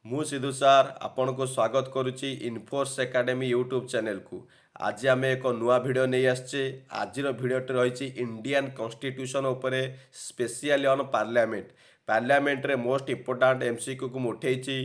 ମୁଁ ସିଧୁ ସାର୍ ଆପଣଙ୍କୁ ସ୍ୱାଗତ କରୁଛି ଇନଫୋର୍ସ ଏକାଡେମୀ ୟୁଟ୍ୟୁବ୍ ଚ୍ୟାନେଲକୁ। ଆଜି ଆମେ ଏକ ନୂଆ ଭିଡ଼ିଓ ନେଇ ଆସିଛେ। ଆଜିର ଭିଡ଼ିଓଟି ରହିଛି ଇଣ୍ଡିଆନ୍ କନଷ୍ଟିଟ୍ୟୁସନ୍ ଉପରେ, ସ୍ପେସିଆଲି ଅନ୍ ପାର୍ଲାମେଣ୍ଟ। ପାର୍ଲାମେଣ୍ଟରେ ମୋଷ୍ଟ ଇମ୍ପୋର୍ଟାଣ୍ଟ ଏମସିକ୍ୟୁକୁ ମୁଁ ଉଠେଇଛି।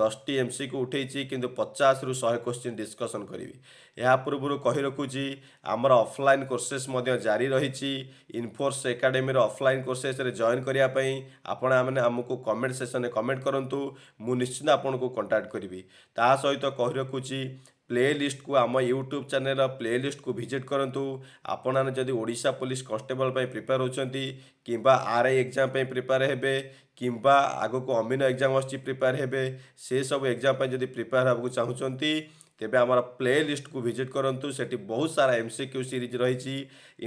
10ଟି ଏମସିକ୍ୟୁ ଉଠେଇଛି, କିନ୍ତୁ 50ରୁ 100 କ୍ୱେଶ୍ଚିନ୍ ଡିସ୍କସନ୍ କରିବି। ଏହା ପୂର୍ବରୁ କହି ରଖୁଛି, ଆମର ଅଫଲାଇନ୍ କୋର୍ସେସ୍ ମଧ୍ୟ ଜାରି ରହିଛି। ଇନଫୋର୍ସ ଏକାଡେମୀର ଅଫଲାଇନ୍ କୋର୍ସେସ୍ରେ ଜଏନ୍ କରିବା ପାଇଁ ଆପଣମାନେ ଆମକୁ କମେଣ୍ଟ ସେକ୍ସନରେ କମେଣ୍ଟ କରନ୍ତୁ। ମୁଁ ନିଶ୍ଚିତ ଆପଣଙ୍କୁ କଣ୍ଟାକ୍ଟ କରିବି। ତା ସହିତ କହି ରଖୁଛି, ପ୍ଲେ ଲିଷ୍ଟକୁ ଆମ ୟୁଟ୍ୟୁବ୍ ଚ୍ୟାନେଲର ପ୍ଲେ ଲିଷ୍ଟକୁ ଭିଜିଟ୍ କରନ୍ତୁ। ଆପଣମାନେ ଯଦି ଓଡ଼ିଶା ପୋଲିସ କନଷ୍ଟେବଲ୍ ପାଇଁ ପ୍ରିପେୟାର ହେଉଛନ୍ତି, କିମ୍ବା ଆର୍ଆଇ ଏକ୍ଜାମ୍ ପାଇଁ ପ୍ରିପେୟାର ହେବେ, କିମ୍ବା ଆଗକୁ ଅମିନ ଏକ୍ଜାମ୍ ଆସୁଛି ପ୍ରିପେୟାର ହେବେ, ସେସବୁ ଏକ୍ଜାମ୍ ପାଇଁ ଯଦି ପ୍ରିପେୟାର ହେବାକୁ ଚାହୁଁଛନ୍ତି, ତେବେ ଆମର ପ୍ଲେ ଲିଷ୍ଟକୁ ଭିଜିଟ୍ କରନ୍ତୁ। ସେଠି ବହୁତ ସାରା ଏମସିକ୍ୟୁ ସିରିଜ୍ ରହିଛି।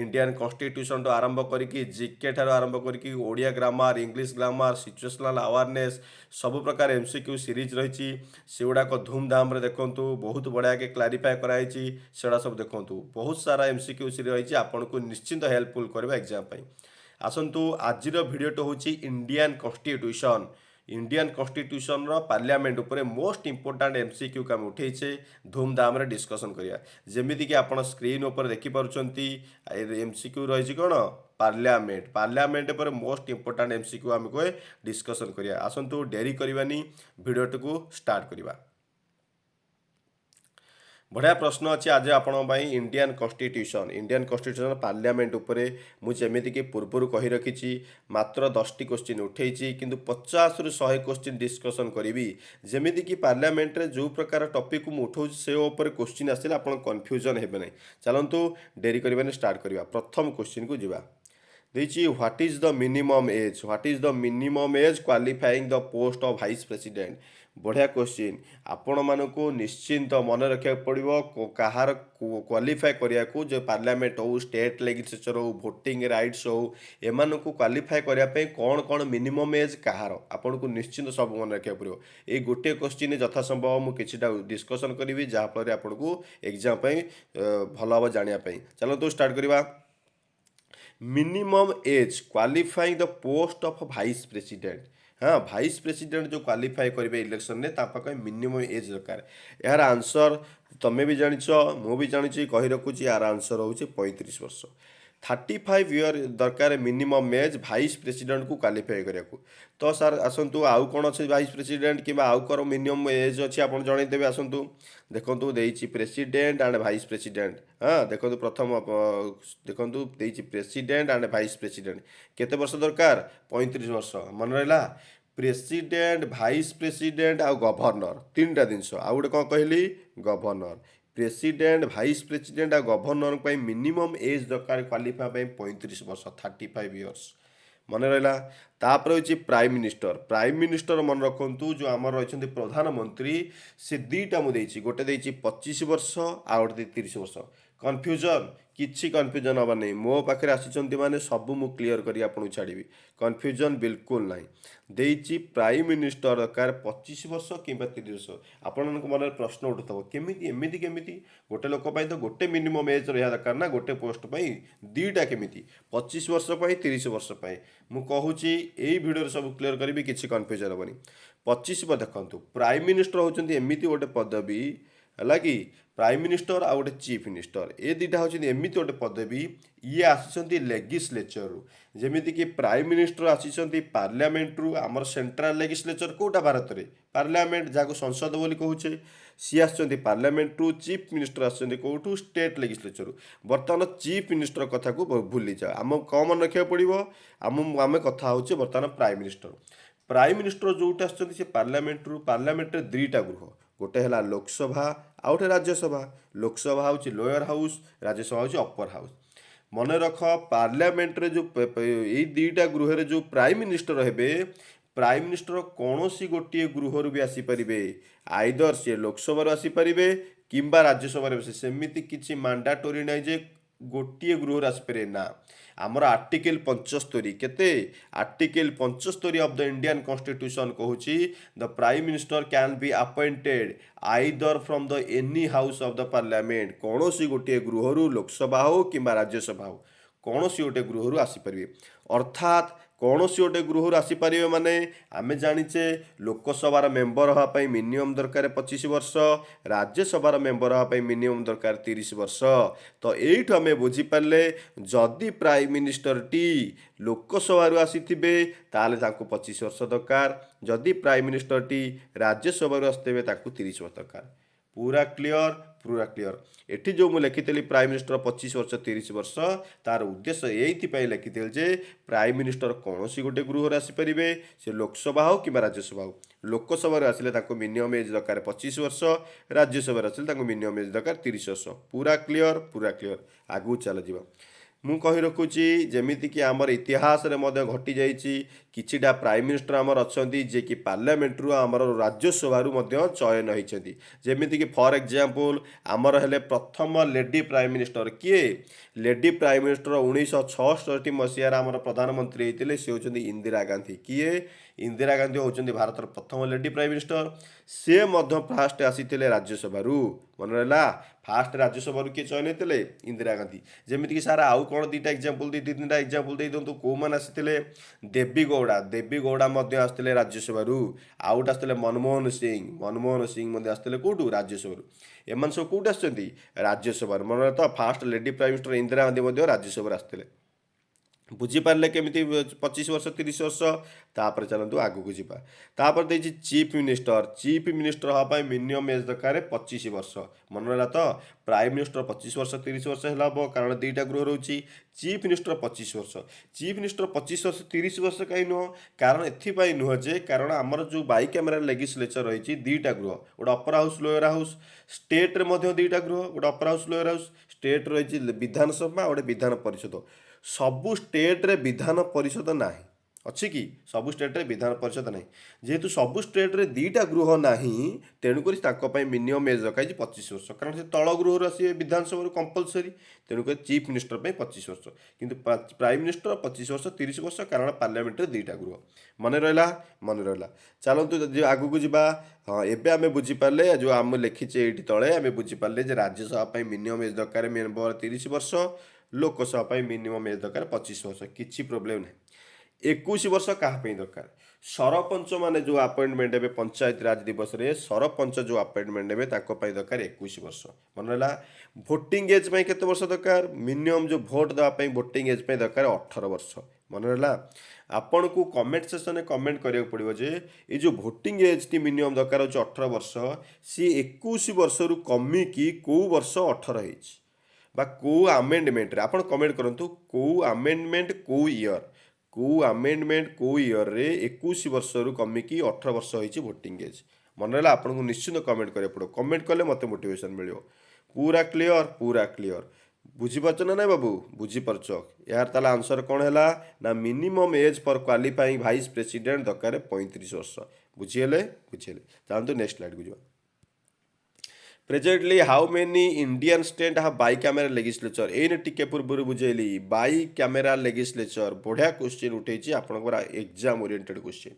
ଇଣ୍ଡିଆନ୍ କନଷ୍ଟିଟ୍ୟୁସନଠୁ ଆରମ୍ଭ କରିକି ଜିକେ ଠାରୁ ଆରମ୍ଭ କରିକି Odia grammar, English grammar, situational awareness, ସବୁ ପ୍ରକାର ଏମସିକ୍ୟୁ ସିରିଜ୍ ରହିଛି। ସେଗୁଡ଼ାକ ଧୁମଧାମରେ ଦେଖନ୍ତୁ। ବହୁତ ବଢ଼ିଆକେ କ୍ଲାରିଫାଏ କରାଯାଇଛି। ସେଗୁଡ଼ା ସବୁ ଦେଖନ୍ତୁ। ବହୁତ ସାରା ଏମସିକ୍ୟୁ ସିରିଜ୍ ରହିଛି, ଆପଣଙ୍କୁ ନିଶ୍ଚିନ୍ତ ହେଲ୍ପଫୁଲ୍ କରିବ ଏକ୍ଜାମ୍ ପାଇଁ। ଆସନ୍ତୁ, ଆଜିର ଭିଡ଼ିଓଟି ହେଉଛି ଇଣ୍ଡିଆନ୍ କନଷ୍ଟିଟ୍ୟୁସନର ପାର୍ଲାମେଣ୍ଟ ଉପରେ ମୋଷ୍ଟ ଇମ୍ପୋର୍ଟାଣ୍ଟ ଏମସିକ୍ୟୁକୁ ଆମେ ଉଠେଇଛେ। ଧୁମଧାମରେ ଡିସ୍କସନ୍ କରିବା। ଯେମିତିକି ଆପଣ ସ୍କ୍ରିନ୍ ଉପରେ ଦେଖିପାରୁଛନ୍ତି, ଏମସିକ୍ୟୁ ରହିଛି କ'ଣ? ପାର୍ଲାମେଣ୍ଟ ଉପରେ ମୋଷ୍ଟ ଇମ୍ପୋର୍ଟାଣ୍ଟ ଏମସିକ୍ୟୁ ଆମେ ଡିସ୍କସନ୍ କରିବା। ଆସନ୍ତୁ, ଡେରି କରିବାନି, ଭିଡ଼ିଓଟିକୁ ଷ୍ଟାର୍ଟ କରିବା। ବଢ଼ିଆ ପ୍ରଶ୍ନ ଅଛି ଆଜି ଆପଣଙ୍କ ପାଇଁ। ଇଣ୍ଡିଆନ୍ କନଷ୍ଟିଟ୍ୟୁସନ୍ ପାର୍ଲାମେଣ୍ଟ ଉପରେ ମୁଁ ଯେମିତିକି ପୂର୍ବରୁ କହି ରଖିଛି, ମାତ୍ର 10ଟି କ୍ୱେଶ୍ଚିନ୍ ଉଠେଇଛି, କିନ୍ତୁ 50ରୁ 100 କ୍ୱେଶ୍ଚିନ୍ ଡିସ୍କସନ୍ କରିବି। ଯେମିତିକି ପାର୍ଲାମେଣ୍ଟରେ ଯେଉଁ ପ୍ରକାର ଟପିକ୍ ମୁଁ ଉଠାଉଛି, ସେ ଉପରେ କ୍ୱେଶ୍ଚିନ୍ ଆସିଲେ ଆପଣ କନଫ୍ୟୁଜନ୍ ହେବେ ନାହିଁ। ଚାଲନ୍ତୁ, ଡେରି କରିବାନି, ଷ୍ଟାର୍ଟ କରିବା। ପ୍ରଥମ କ୍ୱେଶ୍ଚିନ୍କୁ ଯିବା। ଦେଇଛି, what is the minimum age qualifying the post of vice president. ବଢ଼ିଆ କ୍ୱେଶ୍ଚିନ୍। ଆପଣମାନଙ୍କୁ ନିଶ୍ଚିନ୍ତ ମନେ ରଖିବାକୁ ପଡ଼ିବ, କାହାର କ୍ୱାଲିଫାଏ କରିବାକୁ, ଯେ ପାର୍ଲାମେଣ୍ଟ ହେଉ, ଷ୍ଟେଟ୍ ଲେଜିସ୍ଲେଚର ହେଉ, ଭୋଟିଂ ରାଇଟ୍ସ ହେଉ, ଏମାନଙ୍କୁ କ୍ୱାଲିଫାଏ କରିବା ପାଇଁ କ'ଣ ମିନିମମ୍ ଏଜ୍ କାହାର, ଆପଣଙ୍କୁ ନିଶ୍ଚିନ୍ତ ସବୁ ମନେ ରଖିବାକୁ ପଡ଼ିବ। ଏଇ ଗୋଟିଏ କ୍ୱେଶ୍ଚିନ୍ ଯଥାସମ୍ଭବ ମୁଁ କିଛିଟା ଡିସ୍କସନ୍ କରିବି, ଯାହାଫଳରେ ଆପଣଙ୍କୁ ଏକ୍ଜାମ୍ ପାଇଁ ଭଲ ହେବ ଜାଣିବା ପାଇଁ। ଚାଲନ୍ତୁ ଷ୍ଟାର୍ଟ କରିବା। Minimum age qualifying the post of vice president. ହଁ, ଭାଇସ୍ ପ୍ରେସିଡେଣ୍ଟ ଯେଉଁ କ୍ୱାଲିଫାଏ କରିବେ ଇଲେକ୍ସନରେ, ତା ପାଖରେ ମିନିମମ୍ ଏଜ୍ ଦରକାର। ଏହାର ଆନ୍ସର୍ ତମେ ବି ଜାଣିଛ, ମୁଁ ବି ଜାଣିଛି, କହି ରଖୁଛି। ଏହାର ଆନ୍ସର୍ ହେଉଛି 35 ବର୍ଷ। 35 ଇୟର୍ ଦରକାର ମିନିମମ୍ ଏଜ୍ ଭାଇସ୍ ପ୍ରେସିଡେଣ୍ଟକୁ କ୍ୱାଲିଫାଏ କରିବାକୁ। ତ ସାର୍ ଆସନ୍ତୁ, ଆଉ କ'ଣ ଅଛି ଭାଇସ୍ ପ୍ରେସିଡେଣ୍ଟ, କିମ୍ବା ଆଉ କ'ଣ ମିନିମମ୍ ଏଜ୍ ଅଛି, ଆପଣ ଜଣାଇଦେବେ। ଆସନ୍ତୁ ଦେଖନ୍ତୁ, ଦେଇଛି ପ୍ରେସିଡେଣ୍ଟ ଆଣ୍ଡ ଭାଇସ୍ ପ୍ରେସିଡେଣ୍ଟ। ହଁ, ଦେଖନ୍ତୁ, ପ୍ରଥମ ଦେଖନ୍ତୁ, ଦେଇଛି ପ୍ରେସିଡେଣ୍ଟ ଆଣ୍ଡ ଭାଇସ୍ ପ୍ରେସିଡେଣ୍ଟ। କେତେ ବର୍ଷ ଦରକାର? 35 ବର୍ଷ। ମନେ ରହିଲା? ପ୍ରେସିଡେଣ୍ଟ, ଭାଇସ୍ ପ୍ରେସିଡେଣ୍ଟ ଆଉ ଗଭର୍ଣ୍ଣର, ତିନିଟା ଜିନିଷ। ଆଉ ଗୋଟେ କ'ଣ କହିଲି? ଗଭର୍ଣ୍ଣର। ପ୍ରେସିଡେଣ୍ଟ, ଭାଇସ୍ ପ୍ରେସିଡେଣ୍ଟ ଆଉ ଗଭର୍ଣ୍ଣରଙ୍କ ପାଇଁ ମିନିମମ୍ ଏଜ୍ ଦରକାର କ୍ୱାଲିଫାଇ ପାଇଁ 35 ବର୍ଷ, 35 ଇୟର୍ସ। ମନେ ରହିଲା? ତାପରେ ହେଉଛି ପ୍ରାଇମ୍ ମିନିଷ୍ଟର ମନେ ରଖନ୍ତୁ, ଯେଉଁ ଆମର ରହିଛନ୍ତି ପ୍ରଧାନମନ୍ତ୍ରୀ, ସେ ଦୁଇଟା ମୁଁ ଦେଇଛି। ଗୋଟେ ଦେଇଛି 25 ବର୍ଷ, ଆଉ ଗୋଟେ ଦେଇଛି 30 ବର୍ଷ। କନଫ୍ୟୁଜନ୍? କିଛି କନଫ୍ୟୁଜନ୍ ହେବାର ନାହିଁ। ମୋ ପାଖରେ ଆସିଛନ୍ତି ମାନେ ସବୁ ମୁଁ କ୍ଲିଅର୍ କରି ଆପଣଙ୍କୁ ଛାଡ଼ିବି। କନଫ୍ୟୁଜନ୍ ବିଲକୁଲ ନାହିଁ। ଦେଇଛି ପ୍ରାଇମ୍ ମିନିଷ୍ଟର ଦରକାର 25 ବର୍ଷ କିମ୍ବା 30 ବର୍ଷ। ଆପଣଙ୍କ ମନରେ ପ୍ରଶ୍ନ ଉଠୁଥିବ, କେମିତି ଏମିତି କେମିତି? ଗୋଟେ ଲୋକ ପାଇଁ ତ ଗୋଟେ ମିନିମମ୍ ଏଜ୍ ରହିବା ଦରକାର ନା, ଗୋଟେ ପୋଷ୍ଟ ପାଇଁ। ଦୁଇଟା କେମିତି? 25 ବର୍ଷ ପାଇଁ, 30 ବର୍ଷ ପାଇଁ। ମୁଁ କହୁଛି, ଏଇ ଭିଡ଼ିଓରେ ସବୁ କ୍ଲିୟର୍ କରିବି, କିଛି କନଫ୍ୟୁଜନ୍ ହେବନି। 25 ଦେଖନ୍ତୁ, ପ୍ରାଇମ୍ ମିନିଷ୍ଟର ହେଉଛନ୍ତି ଏମିତି ଗୋଟେ ପଦବୀ, ହେଲା କି, ପ୍ରାଇମ୍ ମିନିଷ୍ଟର ଆଉ ଗୋଟେ ଚିଫ୍ ମିନିଷ୍ଟର, ଏ ଦୁଇଟା ହେଉଛନ୍ତି ଏମିତି ଗୋଟେ ପଦବୀ, ଇଏ ଆସିଛନ୍ତି ଲେଜିସ୍ଲେଚରରୁ। ଯେମିତିକି ପ୍ରାଇମ୍ ମିନିଷ୍ଟର ଆସିଛନ୍ତି ପାର୍ଲାମେଣ୍ଟରୁ। ଆମର ସେଣ୍ଟ୍ରାଲ ଲେଜିସ୍ଲେଚର କେଉଁଟା ଭାରତରେ? ପାର୍ଲାମେଣ୍ଟ, ଯାହାକୁ ସଂସଦ ବୋଲି କହୁଛେ। ସିଏ ଆସିଛନ୍ତି ପାର୍ଲାମେଣ୍ଟରୁ। ଚିଫ୍ ମିନିଷ୍ଟର ଆସିଛନ୍ତି କେଉଁଠୁ? ଷ୍ଟେଟ୍ ଲେଜିସ୍ଲେଚରରୁ। ବର୍ତ୍ତମାନ ଚିଫ୍ ମିନିଷ୍ଟର କଥାକୁ ଭୁଲିଯାଅ, ଆମକୁ କ'ଣ ମନେ ରଖିବାକୁ ପଡ଼ିବ? ଆମେ କଥା ହେଉଛେ ବର୍ତ୍ତମାନ ପ୍ରାଇମ୍ ମିନିଷ୍ଟର। ପ୍ରାଇମ୍ ମିନିଷ୍ଟର ଯେଉଁଠି ଆସିଛନ୍ତି, ସେ ପାର୍ଲାମେଣ୍ଟରୁ। ପାର୍ଲାମେଣ୍ଟରେ ଦୁଇଟା ଗୃହ, ଗୋଟେ ହେଲା ଲୋକସଭା, ଆଉ ଗୋଟେ ରାଜ୍ୟସଭା। ଲୋକସଭା ହେଉଛି ଲୋୟର ହାଉସ୍, ରାଜ୍ୟସଭା ହେଉଛି ଅପର ହାଉସ୍। ମନେ ରଖ, ପାର୍ଲାମେଣ୍ଟରେ ଯେଉଁ ଏଇ ଦୁଇଟା ଗୃହରେ ଯେଉଁ ପ୍ରାଇମ୍ ମିନିଷ୍ଟର ହେବେ, ପ୍ରାଇମ୍ ମିନିଷ୍ଟର କୌଣସି ଗୋଟିଏ ଗୃହରୁ ବି ଆସିପାରିବେ। ଆଇଦର ସିଏ ଲୋକସଭାରୁ ଆସିପାରିବେ କିମ୍ବା ରାଜ୍ୟସଭାରେ ବସେ। ସେମିତି କିଛି ମାଣ୍ଡାଟୋରି ନାହିଁ ଯେ ଗୋଟିଏ ଗୃହରୁ ଆସିପାରିବେ, ନା। ଆମର ଆର୍ଟିକଲ 75, କେତେ? Article 75 of the Indian constitution କହୁଛି, the prime minister can be appointed either from the any house of the parliament. କୌଣସି ଗୋଟିଏ ଗୃହରୁ, ଲୋକସଭା ହେଉ କିମ୍ବା ରାଜ୍ୟସଭା ହେଉ, କୌଣସି ଗୋଟିଏ ଗୃହରୁ ଆସିପାରିବେ। ଅର୍ଥାତ୍ କୌଣସି ଗୋଟେ ଗୃହରୁ ଆସିପାରିବେ ମାନେ ଆମେ ଜାଣିଛେ ଲୋକସଭାର ମେମ୍ବର ହେବା ପାଇଁ ମିନିମମ୍ ଦରକାର 25 ବର୍ଷ, ରାଜ୍ୟସଭାର ମେମ୍ବର ହେବା ପାଇଁ ମିନିମମ୍ ଦରକାର 30 ବର୍ଷ। ତ ଏଇଠୁ ଆମେ ବୁଝିପାରିଲେ ଯଦି ପ୍ରାଇମ୍ ମିନିଷ୍ଟରଟି ଲୋକସଭାରୁ ଆସିଥିବେ ତାହେଲେ ତାଙ୍କୁ 25 ବର୍ଷ ଦରକାର, ଯଦି ପ୍ରାଇମ୍ ମିନିଷ୍ଟରଟି ରାଜ୍ୟସଭାରୁ ଆସିଥିବେ ତାଙ୍କୁ 30 ବର୍ଷ ଦରକାର। ପୁରା କ୍ଲିଅର, ପୁରା କ୍ଲିଅର। ଏଠି ଯେଉଁ ମୁଁ ଲେଖିଥିଲି ପ୍ରାଇମ୍ ମିନିଷ୍ଟର 25 ବର୍ଷ 30 ବର୍ଷ, ତାର ଉଦ୍ଦେଶ୍ୟ ଏଇଥିପାଇଁ ଲେଖିଥିଲି ଯେ ପ୍ରାଇମ୍ ମିନିଷ୍ଟର କୌଣସି ଗୋଟେ ଗୃହରେ ଆସିପାରିବେ, ସେ ଲୋକସଭା ହେଉ କିମ୍ବା ରାଜ୍ୟସଭା ହେଉ। ଲୋକସଭାରେ ଆସିଲେ ତାଙ୍କୁ ମିନିମମ୍ ଏଜ୍ ଦରକାର 25 ବର୍ଷ, ରାଜ୍ୟସଭାରେ ଆସିଲେ ତାଙ୍କୁ ମିନିମମ୍ ଏଜ୍ ଦରକାର 30 ବର୍ଷ। ପୁରା କ୍ଲିଅର, ପୁରା କ୍ଲିଅର। ଆଗକୁ ଚାଲଯିବା। ମୁଁ କହି ରଖୁଛି ଯେମିତିକି ଆମର ଇତିହାସରେ ମଧ୍ୟ ଘଟିଯାଇଛି କିଛିଟା ପ୍ରାଇମ୍ ମିନିଷ୍ଟର ଆମର ଅଛନ୍ତି ଯିଏକି ପାର୍ଲାମେଣ୍ଟରୁ ଆମର ରାଜ୍ୟସଭାରୁ ମଧ୍ୟ ଚୟନ ହୋଇଛନ୍ତି। ଯେମିତିକି ଫର୍ ଏକ୍ଜାମ୍ପଲ୍ ଆମର ହେଲେ ପ୍ରଥମ ଲେଡି ପ୍ରାଇମ୍ ମିନିଷ୍ଟର କିଏ? ଲେଡି ପ୍ରାଇମ୍ ମିନିଷ୍ଟର 1966 ମସିହାରେ ଆମର ପ୍ରଧାନମନ୍ତ୍ରୀ ହେଇଥିଲେ, ସେ ହେଉଛନ୍ତି ଇନ୍ଦିରା ଗାନ୍ଧୀ। କିଏ? ଇନ୍ଦିରା ଗାନ୍ଧୀ ହେଉଛନ୍ତି ଭାରତର ପ୍ରଥମ ଲେଡି ପ୍ରାଇମ୍ ମିନିଷ୍ଟର। ସେ ମଧ୍ୟ ଫାଷ୍ଟ ଆସିଥିଲେ ରାଜ୍ୟସଭାରୁ। ମନେ ରହିଲା, ଫାଷ୍ଟ ରାଜ୍ୟସଭାରୁ କିଏ ଚୟନ ହେଇଥିଲେ? ଇନ୍ଦିରା ଗାନ୍ଧୀ। ଯେମିତିକି ସାର୍ ଆଉ କ'ଣ ଦୁଇଟା ଏକ୍ଜାମ୍ପଲ୍ ଦୁଇ ତିନିଟା ଏକ୍ଜାମ୍ପଲ୍ ଦେଇ ଦିଅନ୍ତୁ, କେଉଁମାନେ ଆସିଥିଲେ? ଦେବୀ ଗୌଡ଼ା, ଦେବୀ ଗୌଡ଼ା ମଧ୍ୟ ଆସିଥିଲେ ରାଜ୍ୟସଭାରୁ। ଆଉ ଗୋଟେ ଆସିଥିଲେ ମନମୋହନ ସିଂ, ମନମୋହନ ସିଂ ମଧ୍ୟ ଆସିଥିଲେ କେଉଁଠୁ? ରାଜ୍ୟସଭାରୁ। ଏମାନେ ସବୁ କେଉଁଠି ଆସିଛନ୍ତି? ରାଜ୍ୟସଭାରୁ। ମନେ ରଖ, first lady prime minister Indira Gandhi ମଧ୍ୟ ରାଜ୍ୟସଭାରୁ ଆସିଥିଲେ। ବୁଝିପାରିଲେ କେମିତି 25 ବର୍ଷ 30 ବର୍ଷ? ତାପରେ ଚାଲନ୍ତୁ ଆଗକୁ ଯିବା। ତାପରେ ଦେଇଛି ଚିଫ୍ ମିନିଷ୍ଟର। ଚିଫ୍ ମିନିଷ୍ଟର ହେବା ପାଇଁ ମିନିମମ୍ ଏଜ୍ ଦରକାର 25 ବର୍ଷ। ମନେ ରହିଲା ତ? ପ୍ରାଇମ୍ ମିନିଷ୍ଟର 25 ବର୍ଷ 30 ବର୍ଷ ହେଲେ ହେବ, କାରଣ ଦୁଇଟା ଗୃହ ରହୁଛି। ଚିଫ୍ ମିନିଷ୍ଟର 25 ବର୍ଷ। ଚିଫ୍ ମିନିଷ୍ଟର 25 ବର୍ଷ 30 ବର୍ଷ କାହିଁ ନୁହଁ? କାରଣ ଏଥିପାଇଁ ନୁହଁ ଯେ କାରଣ ଆମର ଯେଉଁ ବାଇ କ୍ୟାମେରା ଲେଜିସ୍ଲେଚର ରହିଛି ଦୁଇଟା ଗୃହ, ଗୋଟେ ଅପର ହାଉସ୍ ଲୋୟର ହାଉସ୍। ଷ୍ଟେଟ୍ରେ ମଧ୍ୟ ଦୁଇଟା ଗୃହ, ଗୋଟେ ଅପର ହାଉସ୍ ଲୋୟର ହାଉସ୍। ଷ୍ଟେଟ୍ ରହିଛି ବିଧାନସଭା, ଗୋଟେ ବିଧାନ ପରିଷଦ। ସବୁ ଷ୍ଟେଟ୍ରେ ବିଧାନ ପରିଷଦ ନାହିଁ, ଅଛି କି? ସବୁ ଷ୍ଟେଟ୍ରେ ବିଧାନ ପରିଷଦ ନାହିଁ। ଯେହେତୁ ସବୁ ଷ୍ଟେଟ୍ରେ ଦୁଇଟା ଗୃହ ନାହିଁ, ତେଣୁକରି ତାଙ୍କ ପାଇଁ ମିନିମମ୍ ଏଜ୍ ରଖାଯାଇଛି 25 ବର୍ଷ, କାରଣ ସେ ତଳ ଗୃହରୁ ଆସିବେ ବିଧାନସଭାରୁ କମ୍ପଲସରି। ତେଣୁକରି ଚିଫ୍ ମିନିଷ୍ଟର ପାଇଁ 25 ବର୍ଷ, କିନ୍ତୁ ପ୍ରାଇମ୍ ମିନିଷ୍ଟର 25 ବର୍ଷ 30 ବର୍ଷ, କାରଣ ପାର୍ଲାମେଣ୍ଟରେ ଦୁଇଟା ଗୃହ। ମନେ ରହିଲା? ମନେ ରହିଲା। ଚାଲନ୍ତୁ ଆଗକୁ ଯିବା। ହଁ, ଏବେ ଆମେ ବୁଝିପାରିଲେ ଯେଉଁ ଆମେ ଲେଖିଛେ ଏଇଠି ତଳେ, ଆମେ ବୁଝିପାରିଲେ ଯେ ରାଜ୍ୟସଭା ପାଇଁ ମିନିମମ୍ ଏଜ୍ ଦରକାର ମେମ୍ବର 30 ବର୍ଷ, ଲୋକସଭା ପାଇଁ ମିନିମମ୍ ଏଜ୍ ଦରକାର 25 ବର୍ଷ। କିଛି ପ୍ରୋବ୍ଲେମ୍ ନାହିଁ। 21 ବର୍ଷ କାହା ପାଇଁ ଦରକାର? ସରପଞ୍ଚ ମାନେ ଯେଉଁ ଆପଏଣ୍ଟମେଣ୍ଟ ହେବେ ପଞ୍ଚାୟତ ରାଜ ଦିବସରେ, ସରପଞ୍ଚ ଯେଉଁ ଆପଏଣ୍ଟମେଣ୍ଟ ହେବେ ତାଙ୍କ ପାଇଁ ଦରକାର 21 ବର୍ଷ। ମନେ ରହିଲା? ଭୋଟିଂ ଏଜ୍ ପାଇଁ କେତେ ବର୍ଷ ଦରକାର? ମିନିମମ୍ ଯେଉଁ ଭୋଟ୍ ଦେବା ପାଇଁ ଭୋଟିଂ ଏଜ୍ ପାଇଁ ଦରକାର 18 ବର୍ଷ। ମନେ ରହିଲା? ଆପଣଙ୍କୁ କମେଣ୍ଟ ସେକ୍ସନରେ କମେଣ୍ଟ କରିବାକୁ ପଡ଼ିବ ଯେ ଏ ଯେଉଁ ଭୋଟିଂ ଏଜ୍ଟି ମିନିମମ୍ ଦରକାର ହେଉଛି 18 ବର୍ଷ, ସିଏ 21 ବର୍ଷରୁ କମିକି କେଉଁ ବର୍ଷ 18 ହେଇଛି, ବା କେଉଁ ଆମେଣ୍ଡମେଣ୍ଟରେ? ଆପଣ କମେଣ୍ଟ କରନ୍ତୁ କେଉଁ ଆମେଣ୍ଡମେଣ୍ଟ କେଉଁ ଇୟର୍, କେଉଁ ଆମେଣ୍ଡମେଣ୍ଟ କେଉଁ ଇୟର୍ରେ 21 ବର୍ଷରୁ କମିକି 18 ବର୍ଷ ହେଇଛି ଭୋଟିଂ ଏଜ୍। ମନେ ରହିଲା? ଆପଣଙ୍କୁ ନିଶ୍ଚିନ୍ତ କମେଣ୍ଟ କରିବାକୁ ପଡ଼ିବ। କମେଣ୍ଟ କଲେ ମୋତେ ମୋଟିଭେସନ୍ ମିଳିବ। ପୁରା କ୍ଲିଅର, ପୁରା କ୍ଲିଅର। ବୁଝିପାରୁଛ ନା ନାଇଁ ବାବୁ? ବୁଝିପାରୁଛ? ଏହାର ତାହେଲେ ଆନ୍ସର କ'ଣ ହେଲା? ନା minimum age for qualifying vice president ଦରକାର 35 ବର୍ଷ। ବୁଝିହେଲେ? ବୁଝିହେଲେ। ଚାଲନ୍ତୁ ନେକ୍ସଟ ସ୍ଲାଇଡକୁ ଯିବା। Presently how many Indian state have bicameral legislature? ଏଇନେ ଟିକେ ପୂର୍ବରୁ ବୁଝେଇଲି ବାଇ କ୍ୟାମେରା ଲେଜିସ୍ଲେଚର। ବଢ଼ିଆ କ୍ୱେଶ୍ଚିନ୍ ଉଠେଇଛି, ଆପଣଙ୍କର exam oriented question.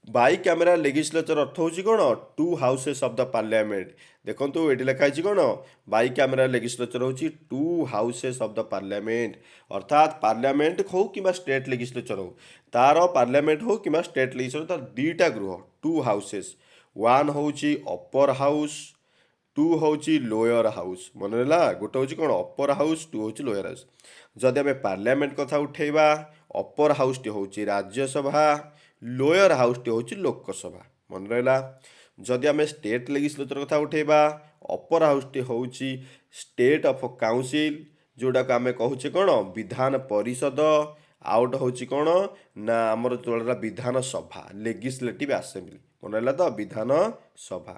Bicameral legislature ଅର୍ଥ ହେଉଛି କ'ଣ? Two houses of the parliament. ଦେଖନ୍ତୁ ଏଠି ଲେଖା ହେଇଛି କ'ଣ? ବାଇ କ୍ୟାମେରା ଲେଜିସ୍ଲେଚର ହେଉଛି two houses of the parliament. ଅର୍ଥାତ୍ ପାର୍ଲାମେଣ୍ଟ ହେଉ କିମ୍ବା ଷ୍ଟେଟ୍ ଲେଜିସ୍ଲେଚର ହେଉ, ତାର ପାର୍ଲାମେଣ୍ଟ ହେଉ କିମ୍ବା ଷ୍ଟେଟ୍ ଲେଜିସ୍ଲେଚର, ତାର ଦୁଇଟା ଗୃହ, ଟୁ ହାଉସେସ୍। ୱାନ୍ ହେଉଛି ଅପର ହାଉସ୍, ଟୁ ହେଉଛି ଲୋୟର ହାଉସ୍। ମନେ ରହିଲା? ଗୋଟେ ହେଉଛି କ'ଣ? ଅପର ହାଉସ୍, ଟୁ ହେଉଛି ଲୋୟର ହାଉସ୍। ଯଦି ଆମେ ପାର୍ଲାମେଣ୍ଟ କଥା ଉଠେଇବା, ଅପର ହାଉସ୍ଟି ହେଉଛି ରାଜ୍ୟସଭା, ଲୋୟର ହାଉସ୍ଟି ହେଉଛି ଲୋକସଭା। ମନେ ରହିଲା? ଯଦି ଆମେ ଷ୍ଟେଟ୍ ଲେଜିସ୍ଲେଚର କଥା ଉଠେଇବା, ଅପର ହାଉସ୍ଟି ହେଉଛି ଷ୍ଟେଟ୍ ଅଫ୍ କାଉନସିଲ୍, ଯେଉଁଟାକୁ ଆମେ କହୁଛେ କ'ଣ? ବିଧାନ ପରିଷଦ। ଆଉ ଗୋଟେ ହେଉଛି କ'ଣ? ନା ଆମର ରହିଲା ବିଧାନସଭା, ଲେଜିସ୍ଲେଟିଭ୍ ଆସେମ୍ବଲି। ମନେ ରହିଲା ତ? ବିଧାନସଭା।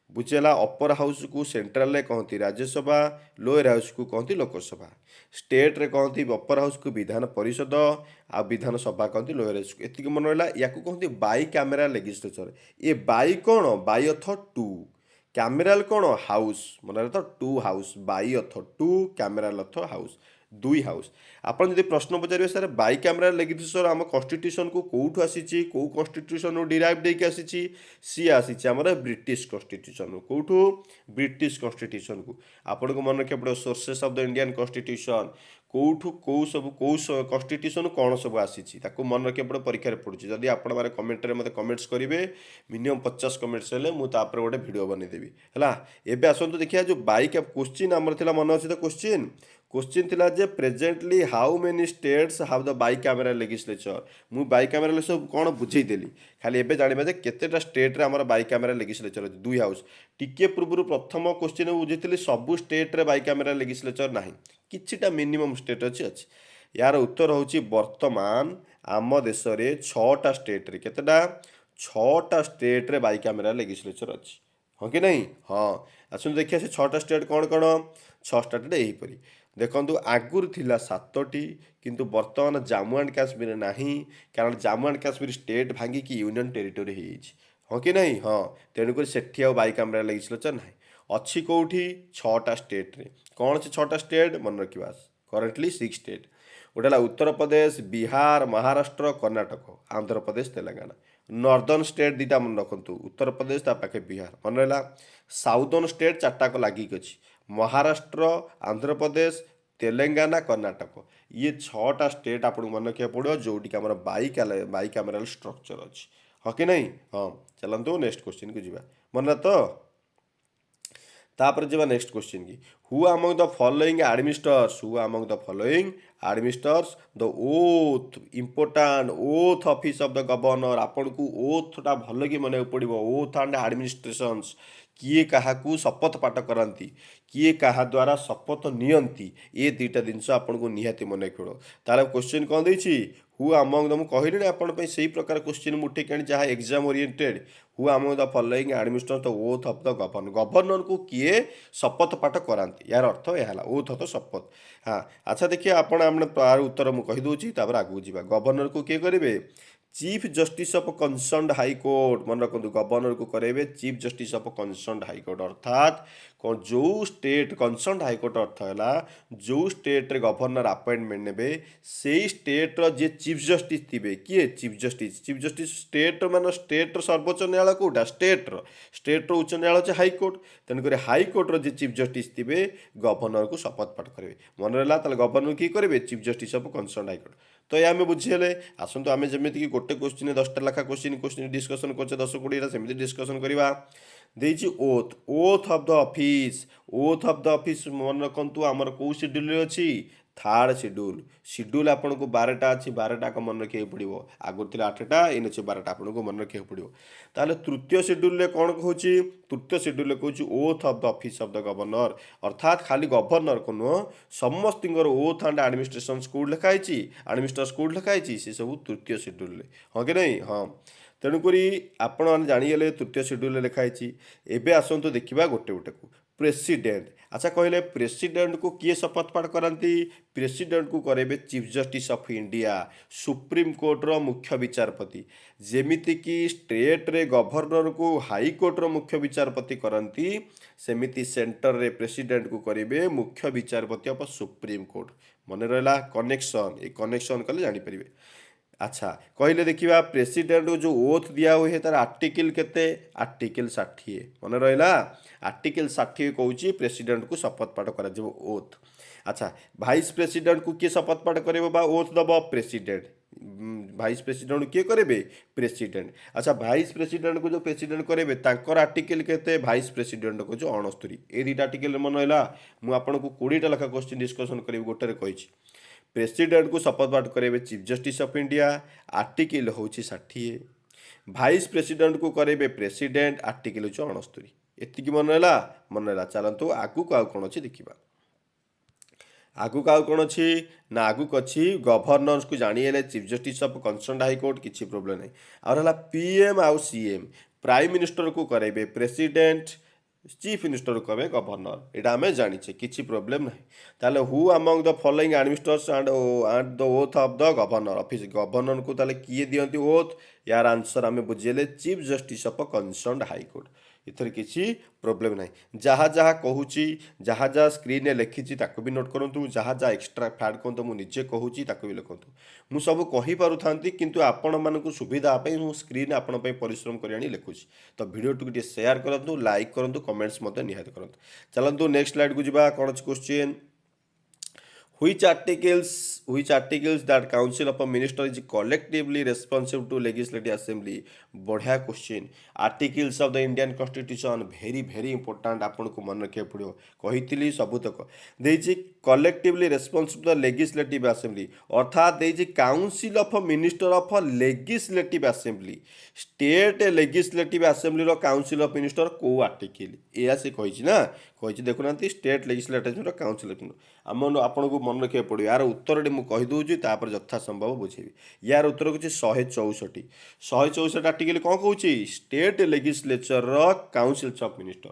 ବୁଝିହେଲା? ଅପର ହାଉସ୍କୁ ସେଣ୍ଟ୍ରାଲରେ କହନ୍ତି ରାଜ୍ୟସଭା, ଲୋୟର ହାଉସ୍କୁ କହନ୍ତି ଲୋକସଭା। ଷ୍ଟେଟ୍ରେ କହନ୍ତି ଅପର ହାଉସ୍କୁ ବିଧାନ ପରିଷଦ, ଆଉ ବିଧାନସଭା କହନ୍ତି ଲୋୟର ହାଉସ୍କୁ। ଏତିକି ମନେ ରହିଲା? ୟାକୁ କହନ୍ତି ବାଇ କ୍ୟାମେରା ଲେଜିସ୍ଲେଚର। ଏ ବାଇ କ'ଣ? ବାଇ ଅର୍ଥ ଟୁ, କ୍ୟାମେରାଲ କ'ଣ? ହାଉସ୍। ମନେ ରହିଲା ତ? Two house. ବାଇ ଅର୍ଥ ଟୁ, କ୍ୟାମେରାଲ ଅର୍ଥ ହାଉସ୍, ଦୁଇ ହାଉସ୍। ଆପଣ ଯଦି ପ୍ରଶ୍ନ ପଚାରିବେ ସାର୍ ବାଇ କ୍ୟାମେରା ଲେଜିସ୍ଲେଚର ଆମ କନଷ୍ଟିଟ୍ୟୁସନକୁ କେଉଁଠୁ ଆସିଛି, କେଉଁ କନଷ୍ଟିଟ୍ୟୁସନରୁ ଡିରାଇଭ୍ ଦେଇକି ଆସିଛି? ସିଏ ଆସିଛି ଆମର ବ୍ରିଟିଶ କନଷ୍ଟିଟ୍ୟୁସନରୁ। କେଉଁଠୁ? ବ୍ରିଟିଶ କନଷ୍ଟିଟ୍ୟୁସନକୁ। ଆପଣଙ୍କୁ ମନେ ରଖିବାକୁ ପଡ଼ିବ sources of the Indian constitution. କେଉଁଠୁ କେଉଁ ସବୁ କେଉଁ କନଷ୍ଟିଟ୍ୟୁସନ୍ କ'ଣ ସବୁ ଆସିଛି ତାକୁ ମନେ ରଖିବାକୁ ପଡ଼ିବ, ପରୀକ୍ଷାରେ ପଡ଼ୁଛି। ଯଦି ଆପଣମାନେ କମେଣ୍ଟରେ ମୋତେ କମେଣ୍ଟସ୍ କରିବେ, ମିନିମମ୍ 50 କମେଣ୍ଟସ୍ ହେଲେ ମୁଁ ତାପରେ ଗୋଟେ ଭିଡ଼ିଓ ବନେଇଦେବି ହେଲା। ଏବେ ଆସନ୍ତୁ ଦେଖିବା ଯେଉଁ ବାଇକ୍ କୋଶ୍ଚିନ୍ ଆମର ଥିଲା, ମନେ ଅଛି ତ କୋଶ୍ଚିନ୍ ଥିଲା ଯେ presently how many states have the bicameral legislature. ମୁଁ ବାଇ କ୍ୟାମେରା ଲେଜିସ୍ଲେଚର କ'ଣ ବୁଝେଇଦେଲି, ଖାଲି ଏବେ ଜାଣିବା ଯେ କେତେଟା ଷ୍ଟେଟ୍ରେ ଆମର ବାଇ କ୍ୟାମେରା ଲେଜିସ୍ଲେଚର ଅଛି, 2 ହାଉସ୍। ଟିକେ ପୂର୍ବରୁ ପ୍ରଥମ କୋଶ୍ଚିନ୍ ବୁଝିଥିଲି ସବୁ ଷ୍ଟେଟ୍ରେ ବାଇ କ୍ୟାମେରା ଲେଜିସ୍ଲେଚର ନାହିଁ, କିଛିଟା ମିନିମମ୍ ଷ୍ଟେଟ୍ ଅଛି। ୟାର ଉତ୍ତର ହେଉଛି ବର୍ତ୍ତମାନ ଆମ ଦେଶରେ 6ଟା ଷ୍ଟେଟ୍ରେ, କେତେଟା 6ଟା ଷ୍ଟେଟ୍ରେ ବାଇ କ୍ୟାମେରା ଲେଜିସ୍ଲେଚର ଅଛି, ହଁ କି ନାହିଁ? ହଁ, ଆସନ୍ତୁ ଦେଖିବା ସେ 6ଟା ଷ୍ଟେଟ୍ କ'ଣ କ'ଣ। 6 ଷ୍ଟେଟ୍ ଏହିପରି ଦେଖନ୍ତୁ, ଆଗରୁ ଥିଲା 7ଟି, କିନ୍ତୁ ବର୍ତ୍ତମାନ ଜାମ୍ମୁ ଆଣ୍ଡ କାଶ୍ମୀର ନାହିଁ, କାରଣ ଜାମ୍ମୁ ଆଣ୍ଡ କାଶ୍ମୀର ଷ୍ଟେଟ୍ ଭାଙ୍ଗିକି ୟୁନିୟନ୍ ଟେରିଟୋରୀ ହେଇଯାଇଛି, ହଁ କି ନାହିଁ? ହଁ, ତେଣୁକରି ସେଠି ଆଉ ବାଇ କ୍ୟାମେରା ଲେଜିସ୍ଲେଚର ନାହିଁ। ଅଛି କେଉଁଠି? 6ଟା ଷ୍ଟେଟ୍ରେ। କ'ଣ ଅଛି 6ଟା ଷ୍ଟେଟ୍ ମନେ ରଖିବା, କରେଣ୍ଟଲି 6 ଷ୍ଟେଟ୍। ଗୋଟେ ହେଲା ଉତ୍ତରପ୍ରଦେଶ, ବିହାର, ମହାରାଷ୍ଟ୍ର, କର୍ଣ୍ଣାଟକ, ଆନ୍ଧ୍ରପ୍ରଦେଶ, ତେଲେଙ୍ଗାନା। ନର୍ଦର୍ନ ଷ୍ଟେଟ୍ ଦୁଇଟା ମନେ ରଖନ୍ତୁ, ଉତ୍ତରପ୍ରଦେଶ ତା ପାଖେ ବିହାର, ମନେ ରହିଲା। ସାଉଦର୍ନ ଷ୍ଟେଟ୍ 4ଟାକ ଲାଗିକି ଅଛି, ମହାରାଷ୍ଟ୍ର, ଆନ୍ଧ୍ରପ୍ରଦେଶ, ତେଲେଙ୍ଗାନା, କର୍ଣ୍ଣାଟକ। ଇଏ 6ଟା ଷ୍ଟେଟ୍ ଆପଣଙ୍କୁ ମନେ ରଖିବାକୁ ପଡ଼ିବ ଯେଉଁଠିକି ଆମର ବାଇ କ୍ୟାମେରାଲ ଷ୍ଟ୍ରକ୍ଚର ଅଛି, ହଁ କି ନାହିଁ? ହଁ, ଚାଲନ୍ତୁ ନେକ୍ସଟ କ୍ୱେଶ୍ଚିନ୍କୁ ଯିବା, ମନେ ତ। ତାପରେ ଯିବା ନେକ୍ସଟ କ୍ୱେଶ୍ଚିନ୍ କି, who among the following administers, who among the following administers the oath, important oath office of the governor. ଆପଣଙ୍କୁ ଓଥ୍ଟା ଭଲକି ମନେବାକୁ ପଡ଼ିବ, ଓଥ୍ ଆଣ୍ଡ ଆଡମିନିଷ୍ଟ୍ରେସନ୍ସ। କିଏ କାହାକୁ ଶପଥ ପାଠ କରାନ୍ତି, କିଏ କାହା ଦ୍ୱାରା ଶପଥ ନିଅନ୍ତି, ଏ ଦୁଇଟା ଜିନିଷ ଆପଣଙ୍କୁ ନିହାତି ମନେ ରଖିବ। ତାହେଲେ କ୍ୱେଶ୍ଚିନ୍ କ'ଣ ଦେଇଛି, ହୁ ଆମଙ୍ଗ ଦ, ମୁଁ କହିଲିଣି ଆପଣ ପାଇଁ ସେଇ ପ୍ରକାର କ୍ୱେଶ୍ଚିନ୍ ମୁଁ ଉଠେଇକି ଆଣି ଯାହା exam oriented. Who among the following administers the oath of the governor, ଗଭର୍ଣ୍ଣରକୁ କିଏ ଶପଥ ପାଠ କରାନ୍ତି, ଏହାର ଅର୍ଥ ଏହା ହେଲା ଓଥ୍ ଅର୍ଥ ଶପଥ। ହଁ, ଆଚ୍ଛା ଦେଖିବା ଆପଣ ତାର ଉତ୍ତର ମୁଁ କହିଦେଉଛି, ତାପରେ ଆଗକୁ ଯିବା। ଗଭର୍ଣ୍ଣରକୁ କିଏ କରିବେ? Chief justice of concern high court, ମନେ ରଖନ୍ତୁ ଗଭର୍ଣ୍ଣରକୁ କରାଇବେ chief justice of concern high court. ଅର୍ଥାତ୍ ଯେଉଁ ଷ୍ଟେଟ୍ କନସର୍ଣ୍ଣ ହାଇକୋର୍ଟ ଅର୍ଥ ହେଲା ଯେଉଁ ଷ୍ଟେଟ୍ରେ ଗଭର୍ଣ୍ଣର ଆପଏଣ୍ଟମେଣ୍ଟ ନେବେ, ସେଇ ଷ୍ଟେଟ୍ର ଯିଏ ଚିଫ୍ ଜଷ୍ଟିସ୍ ଥିବେ, କିଏ? Chief justice. ଚିଫ୍ ଜଷ୍ଟିସ୍ ଷ୍ଟେଟ୍ର ମାନେ ଷ୍ଟେଟ୍ର ସର୍ବୋଚ୍ଚ ନ୍ୟାୟାଳୟ କେଉଁଟା? ଷ୍ଟେଟ୍ର ଉଚ୍ଚ ନ୍ୟାୟାଳୟ ହେଉଛି ହାଇକୋର୍ଟ। ତେଣୁକରି ହାଇକୋର୍ଟର ଯିଏ ଚିଫ୍ ଜଷ୍ଟିସ୍ ଥିବେ ଗଭର୍ଣ୍ଣରକୁ ଶପଥ ପାଠ କରିବେ, ମନେ ରହିଲା। ତାହେଲେ ଗଭର୍ଣ୍ଣର କିଏ କରିବେ? Chief justice of concern high court. ତ ଏ ଆମେ ବୁଝିଗଲେ। ଆସନ୍ତୁ ଆମେ ଯେମିତିକି ଗୋଟେ କ୍ୱେଶ୍ଚିନ୍ 10ଟା ଲେଖା କ୍ୱେଶ୍ଚିନ୍ ଡିସ୍କସନ୍ କରୁଛେ 10-20ଟା, ସେମିତି ଡିସ୍କସନ୍ କରିବା। ଦେଇଛି oath, oath of the office. Oath of the office ମନେ ରଖନ୍ତୁ ଆମର କେଉଁ ସିଡ୍ୟୁଲରେ ଅଛି? 3rd ସିଡ୍ୟୁଲ୍ ଆପଣଙ୍କୁ 12ଟା ଅଛି, 12ଟାକ ମନେ ରଖିବାକୁ ପଡ଼ିବ। ଆଗରୁ ଥିଲା 8ଟା, ଏଇନେ ଅଛି 12ଟା, ଆପଣଙ୍କୁ ମନେ ରଖିବାକୁ ପଡ଼ିବ। ତାହେଲେ ତୃତୀୟ ସିଡ୍ୟୁଲରେ କ'ଣ କହୁଛି? ତୃତୀୟ ସିଡ୍ୟୁଲରେ କହୁଛି oath of the office of the governor. ଅର୍ଥାତ୍ ଖାଲି ଗଭର୍ଣ୍ଣରକୁ ନୁହଁ, ସମସ୍ତଙ୍କର ଓଥ୍ ଆଣ୍ଡ ଆଡମିନିଷ୍ଟ୍ରେସନ୍ କେଉଁଠି ଲେଖା ହେଇଛି, ଆଡମିନିଷ୍ଟର୍ସ କେଉଁଠି ଲେଖା ହେଇଛି, ସେସବୁ ତୃତୀୟ ସିଡ୍ୟୁଲରେ, ହଁ କି ନାହିଁ? ହଁ, ତେଣୁକରି ଆପଣମାନେ ଜାଣିଗଲେ ତୃତୀୟ ସିଡ୍ୟୁଲରେ ଲେଖା ହେଇଛି। ଏବେ ଆସନ୍ତୁ ଦେଖିବା ଗୋଟେ ଗୋଟେକୁ। ପ୍ରେସିଡେଣ୍ଟ, ଆଚ୍ଛା କହିଲେ ପ୍ରେସିଡେଣ୍ଟକୁ କିଏ ଶପଥ ପାଠ କରାନ୍ତି? ପ୍ରେସିଡେଣ୍ଟକୁ କରାଇବେ ଚିଫ୍ ଜଷ୍ଟିସ୍ ଅଫ୍ ଇଣ୍ଡିଆ, ସୁପ୍ରିମକୋର୍ଟର ମୁଖ୍ୟ ବିଚାରପତି। ଯେମିତିକି ଷ୍ଟେଟ୍ରେ ଗଭର୍ଣ୍ଣରକୁ ହାଇକୋର୍ଟର ମୁଖ୍ୟ ବିଚାରପତି କରନ୍ତି, ସେମିତି ସେଣ୍ଟରରେ ପ୍ରେସିଡେଣ୍ଟକୁ କରିବେ ମୁଖ୍ୟ ବିଚାରପତି ଅଫ୍ ସୁପ୍ରିମକୋର୍ଟ। ମନେ ରହିଲା କନେକ୍ସନ୍, ଏ କନେକ୍ସନ୍ କଲେ ଜାଣିପାରିବେ। ଆଚ୍ଛା କହିଲେ ଦେଖିବା, ପ୍ରେସିଡେଣ୍ଟକୁ ଯେଉଁ ଓଥ୍ ଦିଆ ହୁଏ ତାର ଆର୍ଟିକିଲ୍ କେତେ? ଆର୍ଟିକିଲ୍ 60, ମନେ ରହିଲା। ଆର୍ଟିକିଲ୍ 60 କହୁଛି ପ୍ରେସିଡେଣ୍ଟକୁ ଶପଥ ପାଠ କରାଯିବ ଓଥ୍। ଆଚ୍ଛା, ଭାଇସ୍ ପ୍ରେସିଡେଣ୍ଟକୁ କିଏ ଶପଥ ପାଠ କରିବ ବା ଓଥ୍ ଦେବ? ପ୍ରେସିଡେଣ୍ଟ। ଭାଇସ୍ ପ୍ରେସିଡେଣ୍ଟକୁ କିଏ କରିବେ? ପ୍ରେସିଡେଣ୍ଟ। ଆଚ୍ଛା, ଭାଇସ୍ ପ୍ରେସିଡେଣ୍ଟକୁ ଯେଉଁ ପ୍ରେସିଡେଣ୍ଟ କରିବେ ତାଙ୍କର ଆର୍ଟିକିଲ୍ କେତେ? ଭାଇସ୍ ପ୍ରେସିଡେଣ୍ଟକୁ ଯେଉଁ 69। ଏ ଦୁଇଟା ଆର୍ଟିକିଲ୍ ମନେ ରହିଲା। ମୁଁ ଆପଣଙ୍କୁ 20ଟା ଲେଖା କ୍ୱେଶ୍ଚିନ୍ ଡିସ୍କସନ୍ କରିବି, ଗୋଟେରେ କହିଛି। ପ୍ରେସିଡେଣ୍ଟକୁ ଶପଥ ପାଠ କରାଇବେ chief justice of India, article ହେଉଛି 60। ଭାଇସ୍ ପ୍ରେସିଡେଣ୍ଟକୁ କରାଇବେ ପ୍ରେସିଡେଣ୍ଟ, ଆର୍ଟିକିଲ୍ ହେଉଛି 69। ଏତିକି ମନେ ରହିଲା? ମନେ ରହିଲା। ଚାଲନ୍ତୁ ଆଗକୁ ଆଉ କ'ଣ ଅଛି ଦେଖିବା। ଆଗକୁ ଆଉ କ'ଣ ଅଛି ନା, ଆଗକୁ ଅଛି ଗଭର୍ଣ୍ଣର୍ସକୁ ଜାଣିଗଲେ chief justice of concern high court, କିଛି ପ୍ରୋବ୍ଲେମ୍ ନାହିଁ। ଆଉ ହେଲା ପିଏମ୍ ଆଉ ସିଏମ୍। ପ୍ରାଇମ୍ ମିନିଷ୍ଟରକୁ କରାଇବେ ପ୍ରେସିଡେଣ୍ଟ, ଚିଫ୍ ମିନିଷ୍ଟରକୁ କହିବେ ଗଭର୍ଣ୍ଣର, ଏଇଟା ଆମେ ଜାଣିଛେ, କିଛି ପ୍ରୋବ୍ଲେମ୍ ନାହିଁ। ତାହେଲେ who among the following administers and the oath of the governor office, ଗଭର୍ଣ୍ଣରକୁ ତାହେଲେ କିଏ ଦିଅନ୍ତି ଓଥ୍? ୟାର ଆନ୍ସର୍ ଆମେ ବୁଝିଗଲେ chief justice of concern high court. ଏଥିରେ କିଛି ପ୍ରୋବ୍ଲେମ୍ ନାହିଁ। ଯାହା ଯାହା କହୁଛି, ଯାହା ଯାହା ସ୍କ୍ରିନ୍ରେ ଲେଖିଛି ତାକୁ ବି ନୋଟ୍ କରନ୍ତୁ, ଯାହା ଯାହା ଏକ୍ସଟ୍ରା ଫ୍ୟାଡ୍ କରନ୍ତୁ ମୁଁ ନିଜେ କହୁଛି ତାକୁ ବି ଲେଖନ୍ତୁ। ମୁଁ ସବୁ କହିପାରୁଥାନ୍ତି, କିନ୍ତୁ ଆପଣମାନଙ୍କୁ ସୁବିଧା ପାଇଁ ମୁଁ ସ୍କ୍ରିନ୍ ଆପଣଙ୍କ ପାଇଁ ପରିଶ୍ରମ କରି ଆଣି ଲେଖୁଛି। ତ ଭିଡ଼ିଓଟିକୁ ଟିକେ ସେୟାର କରନ୍ତୁ, ଲାଇକ୍ କରନ୍ତୁ, କମେଣ୍ଟସ୍ ମଧ୍ୟ ନିହାତି କରନ୍ତୁ। ଚାଲନ୍ତୁ ନେକ୍ସଟ ସ୍ଲାଇଡ଼କୁ ଯିବା। କ'ଣ ଅଛି question? Which articles that council of a minister is collectively responsive to legislative assembly? बढ़िया question. Articles of the Indian constitution very very important आपन को मन रखा पड़ो कही सबुतक देजी collectively responsible to the legislative assembly अर्थात देजी council of minister of legislative assembly state legislative assembly रो काउंसिल ऑफ मिनिस्टर को आर्टिकल या से कही ना कही देखुना स्टेट लेजिस्लेटिव काउंसिल आम आपन को मन रखा पड़ो यार उत्तर मुझे कहीदे तापर यथा संभव बुझेबी यार उत्तर हूँ 164 आर्टिकल कौन कौन state legislature council of minister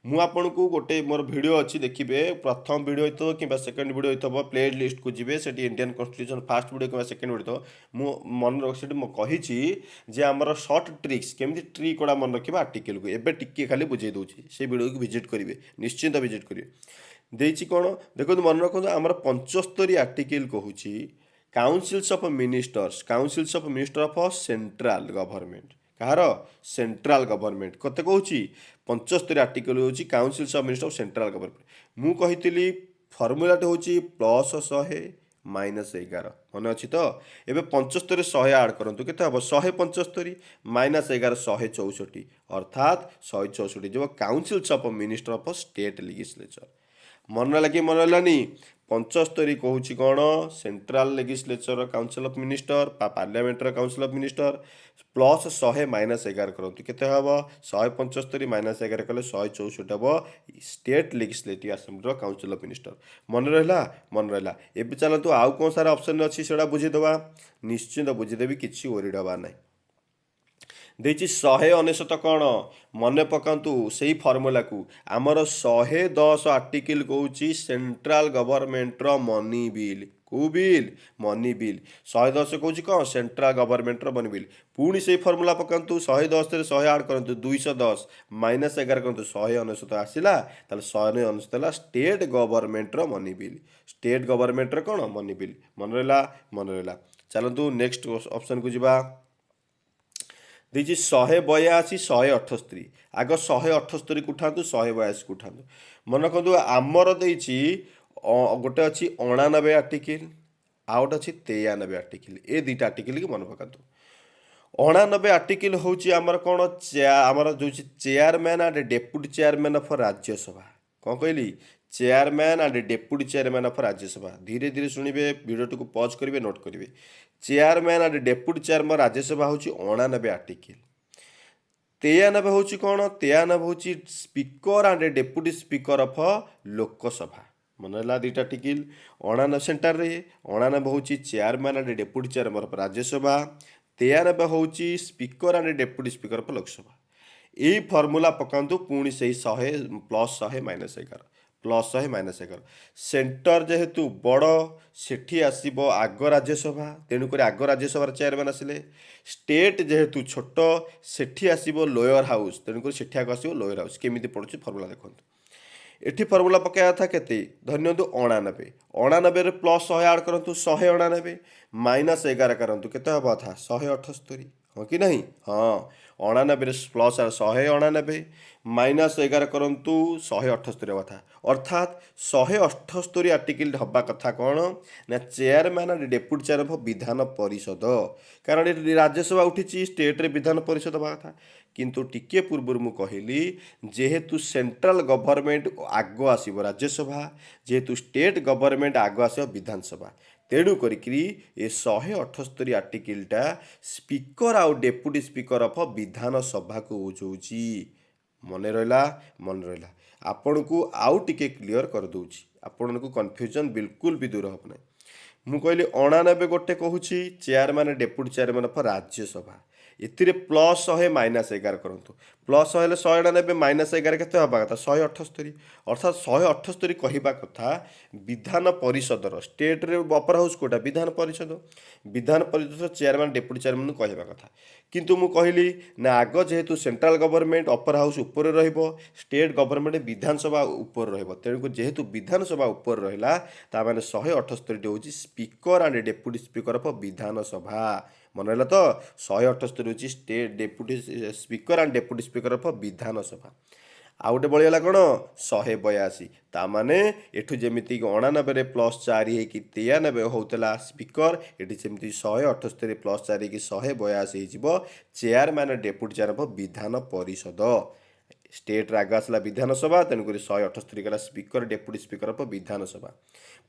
मु आपन को गोटे मोर वीडियो अच्छी देखिए प्रथम वीडियो हो कि सेकेंड वीडियो हो प्ले लिस्ट को जी से इंडियन कॉन्स्टिट्यूशन फास्ट वीडियो कि सेकेंड वीडियो मु मन रखी मुझे आमर सर्ट ट्रिक्स केमी ट्रिक गुड़ा मन रखा आर्टिकल को एवं टिके खाली बुझे दूसरी से वीडियो को विजिट करेंगे निश्चिंत विजिट करेंगे देची कौन देखो मन रखु आमर 75 आर्टिकल कहूँ councils of minister of central government Kahar central government कते कहूँ 75 आर्टिकल हूँ councils of minister of central government मु कही फर्मूलाटे हूँ +100 -11 मन अच्छी तो ये 75 100 आड करूँ के 175 -11 164 अर्थात 164 जो councils of minister of state legislature मन लगे मन लानी 75 कहूँ कौन central legislature council of minister पार्लियामेंटर काउंसिल ऑफ मिनिस्टर +100 -11 करूँ के 175 -11 कले 164 हम state legislative assembly council of minister मन रहा एवं चलतु आउ कौन सारा ऑप्शन अच्छी से बुझीदे निश्चिंत बुझीदेवी किसी ओरीड हबार ना देची 199 कौन मन पकातु से फर्मूला को आमर 110 आर्टिकल कौन सेंट्रल गवर्नमेंटर मनी बिल को बिल मनी बिल 110 कौन कौन सेंट्रल गवर्नमेंटर मनी बिल पुणी से फर्मूला पकातु 110 रे 100 आड करतु 210 -11 करतु 199 आसला 199 स्टेट गवर्नमेंटर मनी बिल स्टेट गवर्नमेंटर कौन मनी बिल मन रहा चलतु नेक्स्ट ऑप्शन को जीवा देखिए 182 178 आग 178 को उठातु 182 को उठातु मन रखु आमर देची गोटे अच्छी 89 आर्टिकल आउ गोटे अच्छी 93 आर्टिकल ए दुटा आर्टिकल की मन पकातु 89 आर्टिकल हूँ आमर कौन आमर जो chairman and deputy chairman of Rajya Sabha कौन कहली chairman and deputy chairman of Rajya Sabha धीरे धीरे शुणिबे वीडियो को पॉज करेंगे नोट करेंगे chairman and deputy chairman Rajya Sabha हूँ 89 आर्टिकल 93 हूँ कौन 93 हूँ speaker and deputy speaker of Lok Sabha मन है दुटा आर्टिकल 89 सेंटर रे 89 हूँ chairman and deputy chairman of Rajya Sabha 93 हूँ speaker and deputy speaker of Lok Sabha यही फर्मूला पकातु पुणी से 100 +100 -11 +100 -11 सेंटर जेहेतु बड़ सेठी आसब आग राज्यसभा तेणुक आग राज्यसभा चेयरमैन आसिले स्टेट जेहेतु छोट सेठी आसब लोअर हाउस तेणुक सेठी आग आसब लोअर हाउस केमी पड़ुଛି फर्मूला देखो एठी फर्मूला पकाया था केते धन्य 89 89 +100 आड करतु 199 -11 करतु केते हबा था 178 हाँ कि नहीं हाँ 89 प्लस 199 -11 करतु 178 कथा अर्थात 178 आर्टिकल हवा कथा कौन ना chairman and deputy chairman of Vidhan Parishad कारण राज्यसभा उठी स्टेट रे विधान परिषद हवा कथा किंतु टिके पूर्व मु कहली जेहेतु सेंट्रल गवर्नमेंट आग आसब राज्यसभा जेहेतु स्टेट गवर्नमेंट आग आसब विधानसभा तेणु करी ए 178 आर्टिकलटा स्पीकर आउ डेप्यूटी स्पीकर ऑफ विधानसभा को बुझाऊँगी मन रहा आपण को आउ टिके क्लियर कर दूची आपण को कन्फ्यूजन बिल्कुल भी दूर हम ना मु कहली 89 गोटे कहूँ chairman deputy chairman of Rajya Sabha इतिरे +100 -11 करतु +100 199 -11 के हवा कथा 178 अर्थात 178 कहवा कथा विधान परिषदर स्टेट रे upper house Kota Vidhan Parishad chairman deputy chairman कहवा कथा किंतु मु कहली ना आग जेहेतु सेंट्रल गवर्नमेंट अपर हाउस ऊपर रहिबो स्टेट गवर्नमेंट विधानसभा ऊपर रहिबो तेणु जेहेतु विधानसभा ऊपर रहिला ता माने 178 होची speaker and deputy speaker of Vidhan Sabha मन रहा तो 178 हूँ state deputy speaker and deputy speaker of Vidhan Sabha ଆଉ ଗୋଟେ ବଳିଗଲା କ'ଣ 182। ତାମାନେ ଏଠୁ ଯେମିତିକି 99ରେ +4 ହେଇକି 93 ହେଉଥିଲା ସ୍ପିକର, ଏଠି ସେମିତି 178 +4 ହେଇକି 182 ହେଇଯିବ ଚେୟାରମ୍ୟାନ୍ ଡେପୁଟି ଚେୟାରମ୍ୟାନ୍ ଅଫ୍ ବିଧାନ ପରିଷଦ। ଷ୍ଟେଟ୍ରେ ଆଗ ଆସିଲା ବିଧାନସଭା, ତେଣୁକରି 178 ଗଲା ସ୍ପିକର ଡେପୁଟି ସ୍ପିକର ଅଫ୍ ବିଧାନସଭା,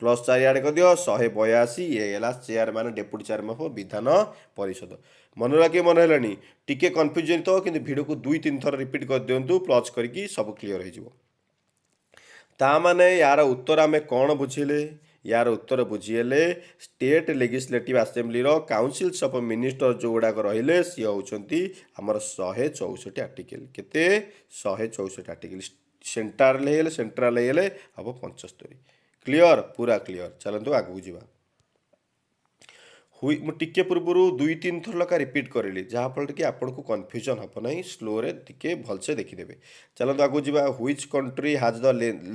+4 ଆଡ଼େ କରିଦିଅ 182, ଇଏ ହେଲା ଚେୟାରମ୍ୟାନ୍ ଡେପୁଟି ଚେୟାରମ୍ୟାନ୍ ଅଫ୍ ବିଧାନ ପରିଷଦ। ମନେ ରଖି ମନେ ହେଲାନି, ଟିକେ କନଫ୍ୟୁଜ୍ ହେଇଥିବ କିନ୍ତୁ ଭିଡ଼ିଓକୁ 2-3 ଥର ରିପିଟ୍ କରିଦିଅନ୍ତୁ, ପ୍ଲସ୍ କରିକି ସବୁ କ୍ଲିଅର ହେଇଯିବ। ତାମାନେ ୟାର ଉତ୍ତର ଆମେ କ'ଣ ବୁଝିଲେ? ୟାର ଉତ୍ତର ବୁଝିହେଲେ ଷ୍ଟେଟ୍ ଲେଜିସ୍ଲେଟିଭ୍ ଆସେମ୍ବଲିର କାଉନସିଲ୍ସ ଅଫ୍ ମିନିଷ୍ଟର ଯେଉଁଗୁଡ଼ାକ ରହିଲେ ସିଏ ହେଉଛନ୍ତି ଆମର 164 ଆର୍ଟିକଲ। କେତେ? 164 ଆର୍ଟିକଲ। ସେଣ୍ଟ୍ରାଲ ହେଇଗଲେ ହେବ 75। କ୍ଲିଅର? ପୁରା କ୍ଲିଅର। ଚାଲନ୍ତୁ ଆଗକୁ ଯିବା। ମୁଁ ଟିକେ ପୂର୍ବରୁ 2-3 ଥର ଲେଖା ରିପିଟ୍ କରିଲି, ଯାହାଫଳରେ କି ଆପଣଙ୍କୁ କନଫ୍ୟୁଜନ୍ ହେବ ନାହିଁ, ସ୍ଲୋରେ ଟିକେ ଭଲସେ ଦେଖିଦେବେ। ଚାଲନ୍ତୁ ଆଗକୁ ଯିବା। Which country has the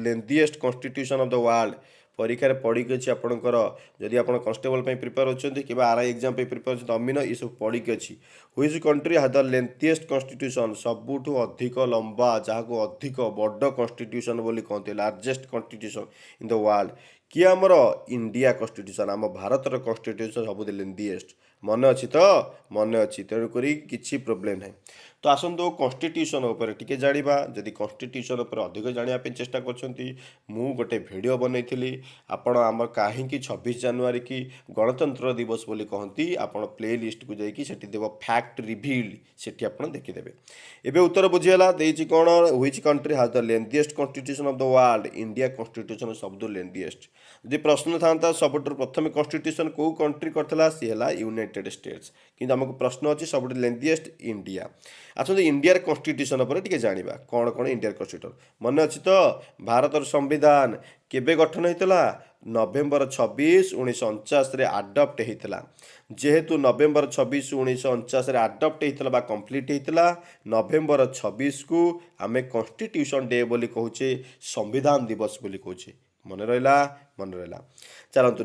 lengthiest constitution of the world? ପରୀକ୍ଷାରେ ପଡ଼ିକି ଅଛି ଆପଣଙ୍କର, ଯଦି ଆପଣ କନଷ୍ଟେବଲ ପାଇଁ ପ୍ରିପେୟାର ହେଉଛନ୍ତି କିମ୍ବା ଆର୍ଆଇ ଏକ୍ଜାମ୍ ପାଇଁ ପ୍ରିପେୟାର ହେଉଛନ୍ତି, ଅମିନ ଏସବୁ ପଡ଼ିକି ଅଛି। Which country has the lengthiest constitution? ସବୁଠୁ ଅଧିକ ଲମ୍ବା, ଯାହାକୁ ଅଧିକ ବଡ଼ କନଷ୍ଟିଟ୍ୟୁସନ୍ ବୋଲି କହନ୍ତି, largest constitution in the world. କିଏ? ଆମର ଇଣ୍ଡିଆ କନଷ୍ଟିଟ୍ୟୁସନ୍, ଆମ ଭାରତର କନଷ୍ଟିଟ୍ୟୁସନ୍ ସବୁଠୁ ଲେନ୍ଦିଏଷ୍ଟ। ମନେ ଅଛି ତ? ମନେ ଅଛି, ତେଣୁକରି କିଛି ପ୍ରୋବ୍ଲେମ୍ ନାହିଁ। ତ ଆସନ୍ତୁ କନଷ୍ଟିଟ୍ୟୁସନ୍ ଉପରେ ଟିକେ ଜାଣିବା। ଯଦି କନଷ୍ଟିଟ୍ୟୁସନ୍ ଉପରେ ଅଧିକ ଜାଣିବା ପାଇଁ ଚେଷ୍ଟା କରୁଛନ୍ତି, ମୁଁ ଗୋଟେ ଭିଡ଼ିଓ ବନେଇଥିଲି। ଆପଣ ଆମର କାହିଁକି 26 ଜାନୁଆରୀ କି ଗଣତନ୍ତ୍ର ଦିବସ ବୋଲି କହନ୍ତି, ଆପଣ ପ୍ଲେ ଲିଷ୍ଟକୁ ଯାଇକି ସେଠି ଦେବ ଫ୍ୟାକ୍ଟ ରିଭିଲ୍ଡ, ସେଠି ଆପଣ ଦେଖିଦେବେ। ଏବେ ଉତ୍ତର ବୁଝିଗଲା। ଦେଇଛି କ'ଣ? Which country has the lengthiest constitution of the world? India constitution ସବୁଠୁ ଲେନ୍ଦିଏଷ୍ଟ। ଯଦି ପ୍ରଶ୍ନ ଥାନ୍ତା ସବୁଠାରୁ ପ୍ରଥମେ କନଷ୍ଟିଟ୍ୟୁସନ୍ କେଉଁ କଣ୍ଟ୍ରି କରିଥିଲା, ସିଏ ହେଲା ୟୁନାଇଟେଡ୍ ଷ୍ଟେଟ୍ସ, କିନ୍ତୁ ଆମକୁ ପ୍ରଶ୍ନ ଅଛି ସବୁଠୁ ଲେନ୍ଦିଏଷ୍ଟ ଇଣ୍ଡିଆ। ଆସନ୍ତୁ ଇଣ୍ଡିଆର କନଷ୍ଟିଟ୍ୟୁସନ୍ ଉପରେ ଟିକେ ଜାଣିବା। କ'ଣ କ'ଣ ଇଣ୍ଡିଆର କନଷ୍ଟିଟ୍ୟୁସନ୍? ମନେ ଅଛି ତ? ଭାରତର ସମ୍ବିଧାନ କେବେ ଗଠନ ହେଇଥିଲା? ନଭେମ୍ବର 26, 1949ରେ ଆଡପ୍ଟ ହେଇଥିଲା। ଯେହେତୁ ନଭେମ୍ବର 26, 1949ରେ ଆଡପ୍ଟ ହେଇଥିଲା ବା କମ୍ପ୍ଲିଟ୍ ହେଇଥିଲା, ନଭେମ୍ବର 26କୁ ଆମେ କନଷ୍ଟିଟ୍ୟୁସନ୍ ଡେ ବୋଲି କହୁଛେ, ସମ୍ବିଧାନ ଦିବସ ବୋଲି କହୁଛେ। ମନେ ରହିଲା? ମନେ ରହିଲା। ଚାଲନ୍ତୁ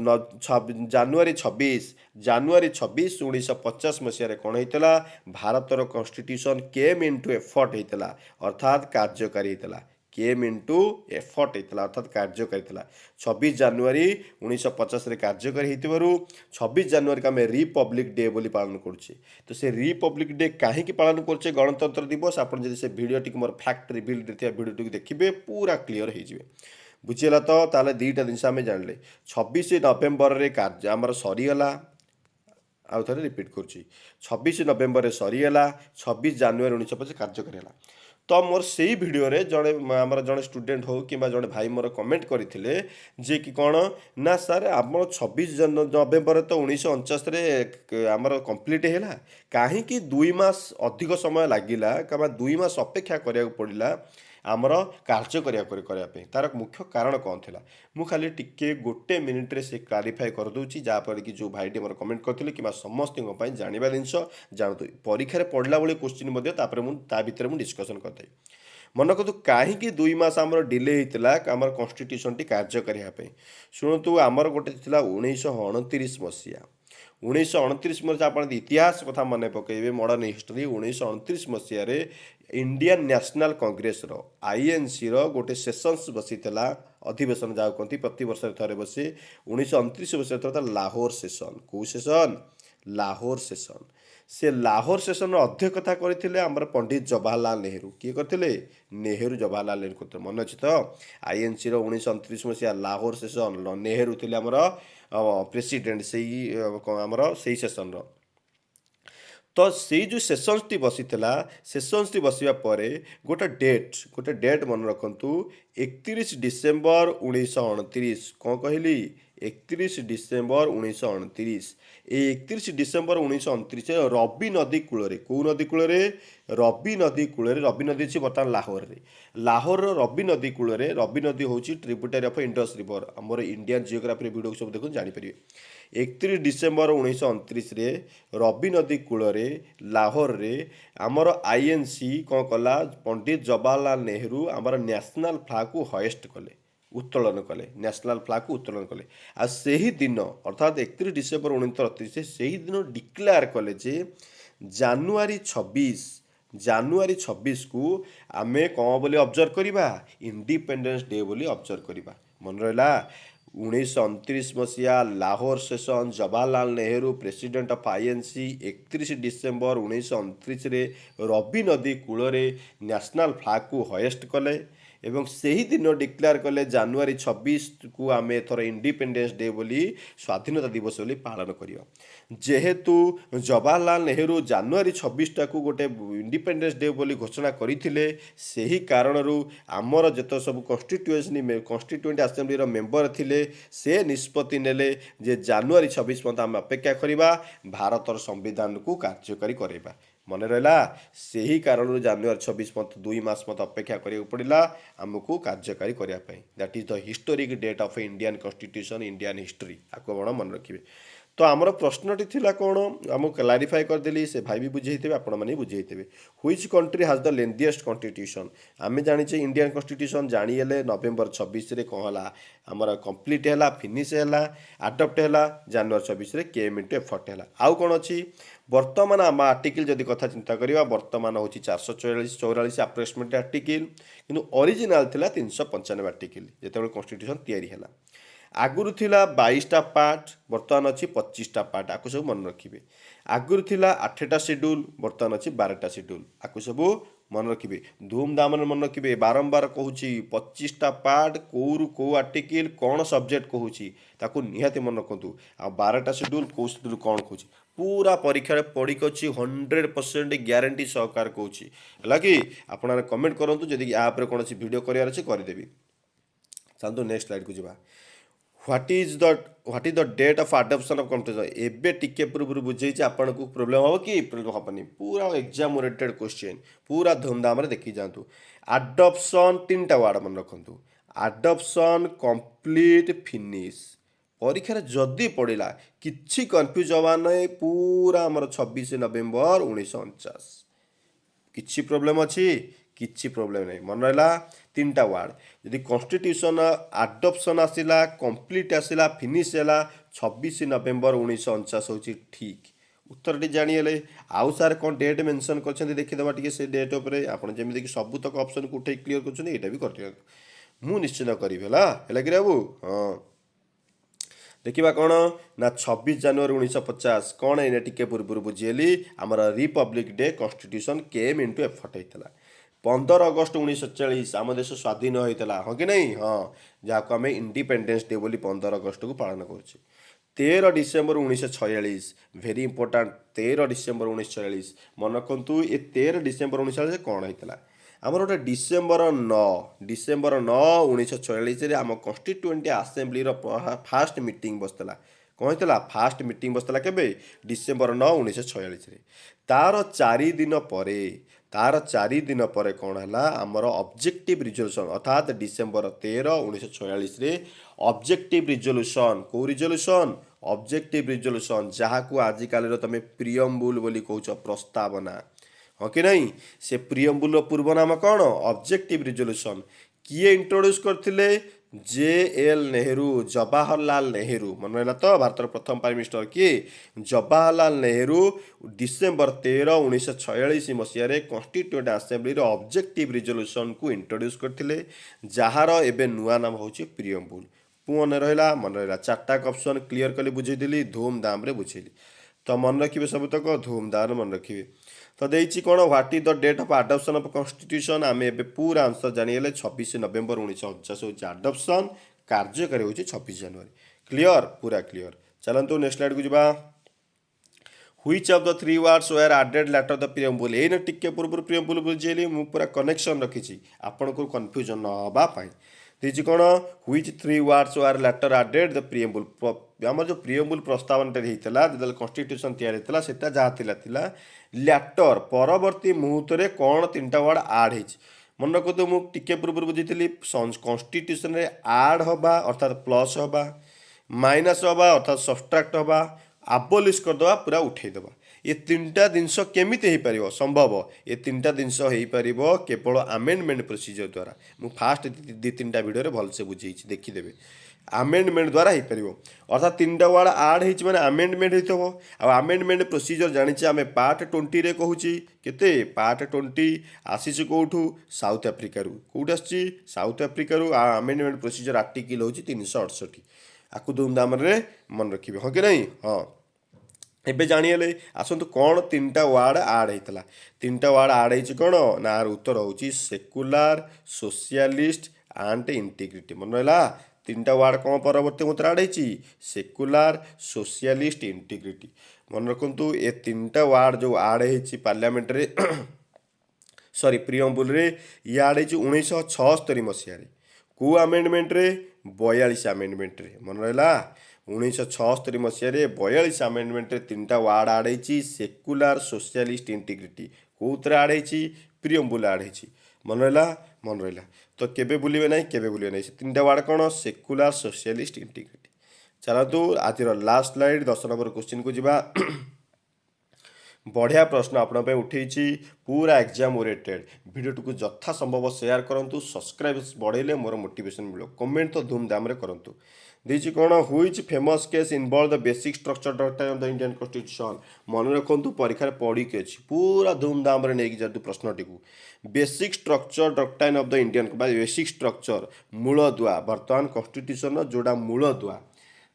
ଜାନୁଆରୀ 26, 1950 ମସିହାରେ କ'ଣ ହେଇଥିଲା? ଭାରତର କନଷ୍ଟିଟ୍ୟୁସନ୍ କେମ୍ ଇନ୍ଟୁ ଏଫର୍ଟ ହେଇଥିଲା, ଅର୍ଥାତ୍ କାର୍ଯ୍ୟକାରୀ ହେଇଥିଲା। କେମ୍ ଇନ୍ଟୁ ଏଫର୍ଟ ହେଇଥିଲା, ଅର୍ଥାତ୍ କାର୍ଯ୍ୟକାରୀ ଥିଲା। 26 ଜାନୁଆରୀ 1950ରେ କାର୍ଯ୍ୟକାରୀ ହେଇଥିବାରୁ 26 ଜାନୁଆରୀକୁ ଆମେ ରିପବ୍ଲିକ୍ ଡେ ବୋଲି ପାଳନ କରୁଛେ। ତ ସେ ରିପବ୍ଲିକ୍ ଡେ କାହିଁକି ପାଳନ କରୁଛେ ଗଣତନ୍ତ୍ର ଦିବସ? ଆପଣ ଯଦି ସେ ଭିଡ଼ିଓଟିକୁ ମୋର ଫ୍ୟାକ୍ଟ ରିଭିଲ୍ଡରେ ଥିବା ଭିଡ଼ିଓଟିକୁ ଦେଖିବେ, ପୁରା କ୍ଲିଅର ହେଇଯିବେ। ବୁଝିଗଲା ତ? ତାହେଲେ ଦୁଇଟା ଜିନିଷ ଆମେ ଜାଣିଲେ। 26 ନଭେମ୍ବରରେ ଆମର ସରିଗଲା। ଆଉ ଥରେ ରିପିଟ୍ କରୁଛି, 26 ନଭେମ୍ବରରେ ସରିଗଲା, 26 ଜାନୁଆରୀ 1950 କାର୍ଯ୍ୟକାରୀ ହେଲା। ତ ମୋର ସେଇ ଭିଡ଼ିଓରେ ଆମର ଜଣେ ଷ୍ଟୁଡେଣ୍ଟ ହେଉ କିମ୍ବା ଜଣେ ଭାଇ ମୋର କମେଣ୍ଟ କରିଥିଲେ ଯେ କି କ'ଣ ନା ସାର୍, ଆମର 26 ନଭେମ୍ବରରେ ତ 1949ରେ ଆମର କମ୍ପ୍ଲିଟ୍ ହେଲା, କାହିଁକି 2 ମାସ ଅଧିକ ସମୟ ଲାଗିଲା କିମ୍ବା 2 ମାସ ଅପେକ୍ଷା କରିବାକୁ ପଡ଼ିଲା ଆମର କାର୍ଯ୍ୟ କରିବା ପାଇଁ? ତା'ର ମୁଖ୍ୟ କାରଣ କ'ଣ ଥିଲା? ମୁଁ ଖାଲି ଟିକେ 1 ମିନିଟ୍ରେ ସେ କ୍ଲାରିଫାଏ କରିଦେଉଛି, ଯାହାଫଳରେ କି ଯେଉଁ ଭାଇଟି ମୋର କମେଣ୍ଟ କରିଥିଲେ କିମ୍ବା ସମସ୍ତଙ୍କ ପାଇଁ ଜାଣିବା ଜିନିଷ ଜାଣନ୍ତୁ। ପରୀକ୍ଷାରେ ପଢ଼ିଲା ଭଳି କୋଶ୍ଚିନ୍ ମଧ୍ୟ ତାପରେ ତା ଭିତରେ ମୁଁ ଡିସ୍କସନ୍ କରିଥାଏ। ମନେ କରନ୍ତୁ କାହିଁକି 2 ମାସ ଆମର ଡିଲେ ହେଇଥିଲା ଆମର କନଷ୍ଟିଟ୍ୟୁସନ୍ଟି କାର୍ଯ୍ୟକାରୀ ହେବା ପାଇଁ? ଶୁଣନ୍ତୁ, ଆମର ଗୋଟେ ଥିଲା 1929 ମସିହା। 1929 ମସିହା ଆପଣ ଇତିହାସ କଥା ମନେ ପକାଇବେ, ମଡ଼ର୍ଣ୍ଣ ହିଷ୍ଟ୍ରି। 1929 ମସିହାରେ ଇଣ୍ଡିଆନ୍ ନ୍ୟାସନାଲ୍ କଂଗ୍ରେସର INCର ଗୋଟେ ସେସନ୍ସ ବସିଥିଲା, ଅଧିବେଶନ ଯାହାକୁ କହନ୍ତି, ପ୍ରତିବର୍ଷରେ ଥରେ ବସେ। 1929 ମସିହାରେ ଥିଲା ଲାହୋର ସେସନ୍। କେଉଁ ସେସନ୍? ଲାହୋର ସେସନ୍। ସେ ଲାହୋର ସେସନ୍ର ଅଧ୍ୟକ୍ଷତା କରିଥିଲେ ଆମର ପଣ୍ଡିତ ଜବାହରଲାଲ ନେହେରୁ। କିଏ କରିଥିଲେ? ନେହେରୁ, ଜବାହରଲାଲ ନେହେରୁ କରିଥିଲେ। ମନେ ଅଛି ତ? INCର 1929 ମସିହା ଲାହୋର ସେସନ୍, ନେହେରୁ ଥିଲେ ଆମର ପ୍ରେସିଡେଣ୍ଟ ଆମର ସେଇ ସେସନ୍ର। ତ ସେଇ ଯେଉଁ ସେସନ୍ସଟି ବସିଥିଲା, ସେସନ୍ସଟି ବସିବା ପରେ ଗୋଟେ ଡେଟ୍ ମନେ ରଖନ୍ତୁ, 31 ଡିସେମ୍ବର 1929। କ'ଣ କହିଲି? 31 ଡିସେମ୍ବର 1929। ଏଇ 31 ଡିସେମ୍ବର 1929 ରବି ନଦୀ କୂଳରେ, କେଉଁ ନଦୀ କୂଳରେ? ରବି ନଦୀ କୂଳରେ। ରବି ନଦୀ ଅଛି ବର୍ତ୍ତମାନ ଲାହୋରରେ। ଲାହୋରର ରବି ନଦୀ କୂଳରେ, ରବି ନଦୀ ହେଉଛି ଟ୍ରିବ୍ୟୁଟାରୀ ଅଫ୍ ଇଣ୍ଡସ୍ ରିଭର। ଆମର ଇଣ୍ଡିଆନ୍ ଜିଓଗ୍ରାଫିର ଭିଡ଼ିଓ ସବୁ ଦେଖନ୍ତୁ, ଜାଣିପାରିବେ। 31 ଡିସେମ୍ବର 1929ରେ ରବି ନଦୀ କୂଳରେ ଲାହୋରରେ ଆମର INC କ'ଣ କଲା? ପଣ୍ଡିତ ଜବାହରଲାଲ ନେହେରୁ ଆମର ନ୍ୟାସନାଲ୍ ଫ୍ଲାଗ୍କୁ ହଏଷ୍ଟ କଲେ, ଉତ୍ତୋଳନ କଲେ, ନ୍ୟାସନାଲ୍ ଫ୍ଲାଗ୍କୁ ଉତ୍ତୋଳନ କଲେ। ଆଉ ସେହି ଦିନ, ଅର୍ଥାତ୍ 31 ଡିସେମ୍ବର 1929, ସେହି ଦିନ ଡିକ୍ଲେୟାର କଲେ ଯେ ଜାନୁଆରୀ 26 ଜାନୁଆରୀ 26 को आमे कौन बोली ऑब्जर्व करिबा इंडिपेंडेंस डे बोली ऑब्जर्व करिबा मन रहा 1929 मसीहा Lahore session Jawaharlal Nehru president of INC 31 December 1929 रे रवि नदी कूଳରେ न्याशनल फ्लैग को होएस्ट कले एवं सही दिन डिक्लेयर कले जानुआरी 26 को आम एथर इंडिपेंडेंस डे बोली स्वाधीनता दिवस बोली पालन करियो जेहेतु जवाहरलाल नेहरू जानुआरी 26 टाकू गोटे इंडिपेंडेंस डे बोली घोषणा करथिले सही कारणरू आमर जत सब कन्स्टिट्यूएंट असेंबली मेंबर थिले से निष्पत्ति नेले जे जानुआरी 26 पर्यंत आम अपेक्षा करिबा भारतर संविधान को कार्यकारी करेबा मन रहा से कारण जानुआरी 26 मत 2 मास मत अपेक्षा करा पड़ा आमको कार्यकारी करने that is the historic date of Indian constitution Indian history आपको बड़ा मन रखिए तो आमर प्रश्नटी थिला कौन आम क्लारिफाई करदेली से भाई भी बुझे आपण मैंने बुझे which country has the lengthiest constitution आम जाचे इंडियन कॉन्स्टिट्यूशन जानीले नवेम्बर 26 रे कौन है आमर कंप्लीट है फिनिश है आडप्ट है जानुआरी 26 रे केम इंटू एफर्ट है आउ कौन अच्छी वर्तमान आम आर्टिकल जदि कथा चिंता करवा वर्तमान हूँ 444 अप्रोक्सीमेट आर्टिकल किंतु ओरिजिनल थिला 395 आर्टिकल जिते कॉन्स्टिट्यूशन तैयारी है आगुरी थिला 22टा पार्ट वर्तमान अच्छी 25टा पार्ट आपको सब मन रखिए आगुरी थिला 8टा शेड्यूल वर्तमान अच्छी 12टा शेड्यूल आपको सब मन रखिए धूमधाम मन रखिए बारंबार कहूँ 25टा पार्ट कौरु कौ आर्टिकल कौन सब्जेक्ट कहूँ निहाती मन रखु आ 12टा शेड्यूल कौ शेड्यूल कौन कहूँ पूरा परीक्षा पढ़ी अच्छी 100% ग्यारंटी सहकार कहूँ है कि आप कमेंट करूँ जदि यहाँ कौन वीडियो करार अच्छे करदेवी चलते नेक्स्ट स्लाइड को जावा what is the date of adoption of constitution एबे टिके पूर्व बुझे आपन को प्रॉब्लम हम कि प्रॉब्लम हेनी पूरा एग्जाम ओरिएंटेड क्वेश्चन पूरा धूमधाम देखी जातु अडॉप्शन 3टा वर्ड मन रखु अडॉप्शन कंप्लीट फिनिश परीक्षा जदि पड़ा किसी कन्फ्यूज हवा ना पूरा आमर 26 नवेम्बर 1949 किसी प्रोब्लेम अच्छी किसी प्रोब्लेम नहीं मन रहा 3टा वार्ड यदि कॉन्स्टिट्यूशन अडॉप्शन आसला कंप्लीट आसला फिनिश है 26 नवेम्बर 1949 हूँ ठीक उत्तर जानीले आउ सार कौन डेट मेंशन कर देखीदे टे से डेट उपर आपड़ जमीक सबूतक ऑप्शन को उठे क्लीयर कर भी कर निश्चित करी है कि बाबू हाँ देखा कौन ना 26 जनवरी 1950 कौन है टिके पूर्व बुझीली आमर रिपब्लिक डे कॉन्स्टिट्यूशन केम इंटू एफर्ट होता 15 अगस्त 1940 आम देश स्वाधीन होता हाँ कि नहीं हाँ जहाँ आम इंडिपेंडेंस डे बोली 15 अगस्त को पालन कर 13 डिसेम्बर 1946 भेरी इंपोर्टाट 13 डिसेम्बर 1946 मन रखु ये 13 डिसेम्बर 1946 कौन होता आमर गोटे डिसेम्बर 9 1946 आम कन्स्टिट्यूएंट आसेम्बली फास्ट मीटिंग बसला कौन होता फास्ट मीटिंग बसला के डिसेम्बर 9 1946 तार 4 दिन पर कौन है आमर ऑब्जेक्टिव रिजोल्यूशन अर्थात डिसेम्बर 13 1946 ऑब्जेक्टिव रिजोल्यूशन कौ रिजोल्यूशन ऑब्जेक्टिव रिजोल्यूशन जहाँ को आजिकल तुम प्रियम्बुल बोली कहूँ प्रस्तावना हाँ कि नहीं से प्रियम्बुल पूर्व नाम कौन ऑब्जेक्टिव रिजोल्यूशन किए इंट्रोड्यूस करथिले JL नेहरू जवाहरलाल नेहरू मन रहा तो भारत प्रथम प्राइम मिनिस्टर किए जवाहरलाल नेहरू डिसेम्बर 13 1946 मसीह कन्स्टिट्यूएंट आसेम्बली ऑब्जेक्टिव रिजोल्यूशन को इंट्रोड्यूस करथिले जार एबे नुआ नाम होची प्रियम्बुल मन रहा 4टा ऑप्शन क्लीयर कली बुझेदी धूमधाम रे बुझेली तो मन रखिए सबतक धूमधाम मन रखिए तो देखिए कौन what is the date of adoption of constitution आम ए पूरा आंसर जानीले 26 नवेम्बर 1949 हूँ अडॉप्शन कार्यकारी हूँ 26 जनवरी क्लीयर पूरा क्लीयर चलते नेक्स्ट स्लाइड को जावा which of the 3 words were added later the preamble एने टिके पूर्व प्रियम्बुल बुझेली मु पूरा कनेक्शन रखी आपन को कन्फ्यूजन न हवाई देखिए कौन which 3 words were later added the preamble आम जो प्रियम्बुल प्रस्तावना होता जो कन्स्टिट्यूशन तैयारी होता है जहाँ थिला लैटर परवर्ती मुहूर्त में कौन 3टा वर्ड आड हो मन रखु मुझे टिके पूर्व बुझी कन्स्टिट्यूशन आड हवा अर्थात प्लस हवा माइनस हवा अर्थात सब्सट्राक्ट हवा आबोलिश करदे पूरा उठेदेवा ये 3टा जिनस केमिति हो पार संभव ये 3टा जिनस हो पार केवल आमेंडमेंट प्रोसीजर द्वारा मुझे फास्ट 2-3टा भिडियो भलसे बुझे देखीदेवे आमेंडमेंट द्वारा हो पार अर्थात 3टा वार्ड आड हो माने आमेंडमेंट हो आमेंडमेंट प्रोसीजर जानी आम पार्ट 20 रे कहूँ केते पार्ट 20 आसी कौटू साउथ आफ्रिकार कौट आसी साउथ आफ्रिकार आमेंडमेंट प्रोसीजर आर्टिकल हूँ 368 आपको धूमधाम मन रखिए हाँ कि नहीं हाँ एबे जानिए आसतु कौन 3टा वार्ड आड होता 3टा वार्ड आड हो कौन ना उत्तर हूँ सेकुलार सोशियालिस्ट एंड इंटीग्रिटी मन रहा 3टा वार्ड कौन परवर्ती मुद्रा आड हो सेकुलार सोशियालिस्ट इंटीग्रिटी मन रखु ए 3टा वार्ड जो आड हो पार्लियामेंट रे सॉरी प्रियम्बुल रे ये आड हो 1976 मसीह कौ आमेंडमेंट रे 42 आमेंडमेंट रे मन रहा 1976 मसीह 42 आमेंडमेंट रे 3टा वार्ड आड हो सेकुलार सोशियालिस्ट इंटीग्रिटी कौन आड हो प्रियम्बुल आड हो मन रहा तो केबे बुलिबे नहीं केबे बुलिबे नहीं 3टा वार्ड कौन सेकुलार सोशियालिस्ट इंटीग्रिटी चलतु आज लास्ट स्लाइड 10 नंबर क्वेश्चन को जीवा बढ़िया प्रश्न आपण उठे पूरा एग्जाम ओरिएंटेड वीडियो को यथा संभव शेयर करूँ सब्सक्राइब बढ़ेले मोर मोटिवेशन मिलो कमेंट तो धूमधाम रे करूँ देखिए कौन which famous case involve the basic structure doctor of the Indian constitution मन रखु परीक्षा पढ़ी के अच्छी पूरा धूमधाम रे नहीं जातु प्रश्नटी को basic structure doctrine of the Indian basic structure मूलदुआ बर्तमान कॉन्स्टिट्यूशन जोड़ा मूलदुआ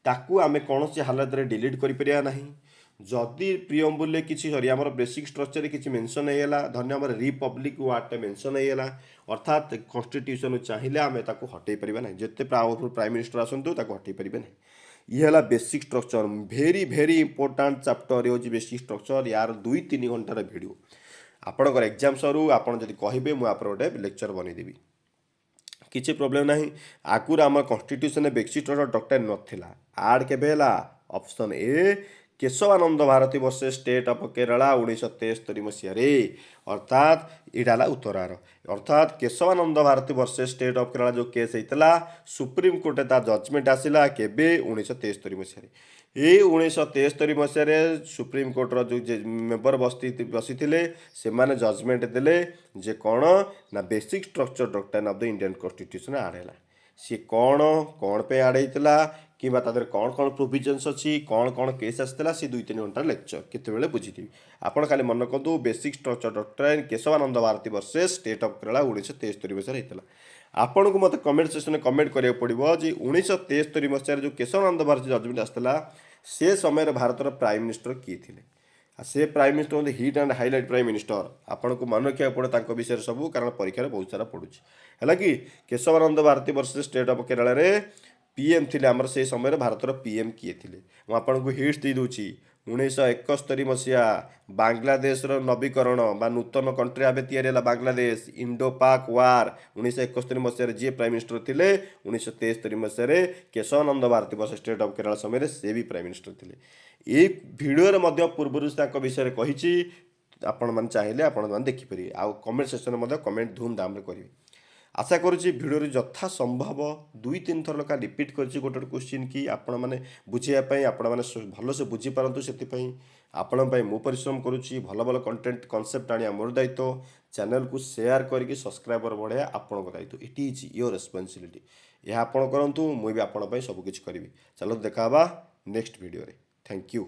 ताकू आमे कौन सी हालत रे डिलीट करिपरिया नहीं जदि प्रियम्बुल किसी सॉरी आमर बेसिक स्ट्रक्चर किसी मेंशन होगा धन्य आम रिपब्लिक वार्डटा मेंशन होगा अर्थात कॉन्स्टिट्यूशन चाहिए आम हटई पार ना जिते पावरफुल प्राइम मिनिस्टर आसतु हटई पारे ना ये है बेसिक स्ट्रक्चर भेरी भेरी इंपोर्टाट चैप्टर ये बेसिक स्ट्रक्चर यार 2-3 घंटार वीडियो आपणकर एग्जाम सरू आपड़ जब कहे मुझे गोटे लेक्चर बनईदेवी किसी प्रोब्लेम ना आगुरी आम कॉन्स्टिट्यूशन बेसिक स्ट्रक्चर डॉक्ट्राइन नाला आड के ऑप्शन ए Kesavananda Bharati versus state of Kerala 1973 मसीह अर्थात यहाँ उत्तरार अर्थात Kesavananda Bharati versus state of Kerala जो केस होता सुप्रीम कोर्ट ता जजमेंट आसला केबे 1973 मसीह ये 1973 मसीह सुप्रीम कोर्टर जो मेम्बर बसी से माने जजमेंट देले जे कौन ना basic structure doctrine of the Indian constitution आड है सी कौन पे आड होता कि कौन कौन प्रोविजन्स अच्छी कौन कौन केस आसाला सी 2-3 घंटार लेक्चर केतबेले बुझी आपड़ खाली मन रखु basic structure doctrine Kesavananda Bharati versus state of Kerala 1973 मसीह होता आपन को मत कमेंट सेक्शन में कमेंट करा पड़ो जे 1973 मसीह जो केशवानंद भारती जजमेंट आसाला से समय भारतर प्राइम मिनिस्टर किए थे से प्राइम मिनिस्टर हमें hit and highlight prime minister आपन को मन रखा पड़े विषय सब कारण परीक्षा बहुत सारा पड़ुଛି है कि Kesavananda Bharati versus state of Kerala रे पीएम थे आमर से समय भारतर पीएम किए थे मुझे हिट्स दे दूची 1971 मसीहा बांग्लादेश नवीकरण बा नूतन कंट्री भाव या बांग्लादेश इंडो पाक वार 1971 मसीह जी प्राइम मिनिस्टर थे 1973 मसीह केशवानंद भारती वर्ष स्टेट ऑफ केरला समय से भी प्राइम मिनिस्टर थे ये भिडियो पूर्व विषय कही आपण मैंने चाहिए आपण मैंने देखिपारे आ कमेंट सेक्शन में कमेंट धूमधाम करेंगे आशा करुँची भिडियो यथा संभव 2-3 थर लगा रिपीट कर गोटे क्वेश्चन कि आपण मैंने बुझापी आपण मैंने भलसे बुझीपारतु से आपण मु परिश्रम करुँची भल भल कंटेंट कॉन्सेप्ट आने मोर दायित्व चैनल को शेयर करके सब्सक्राइबर बढ़ाया आपण दायित्व इट इज योर रेस्पॉन्सिबिलिटी यह आप करूँ मुझे आपंपाई सबकि करी चलो देखा नेक्स्ट वीडियो रे थैंक यू।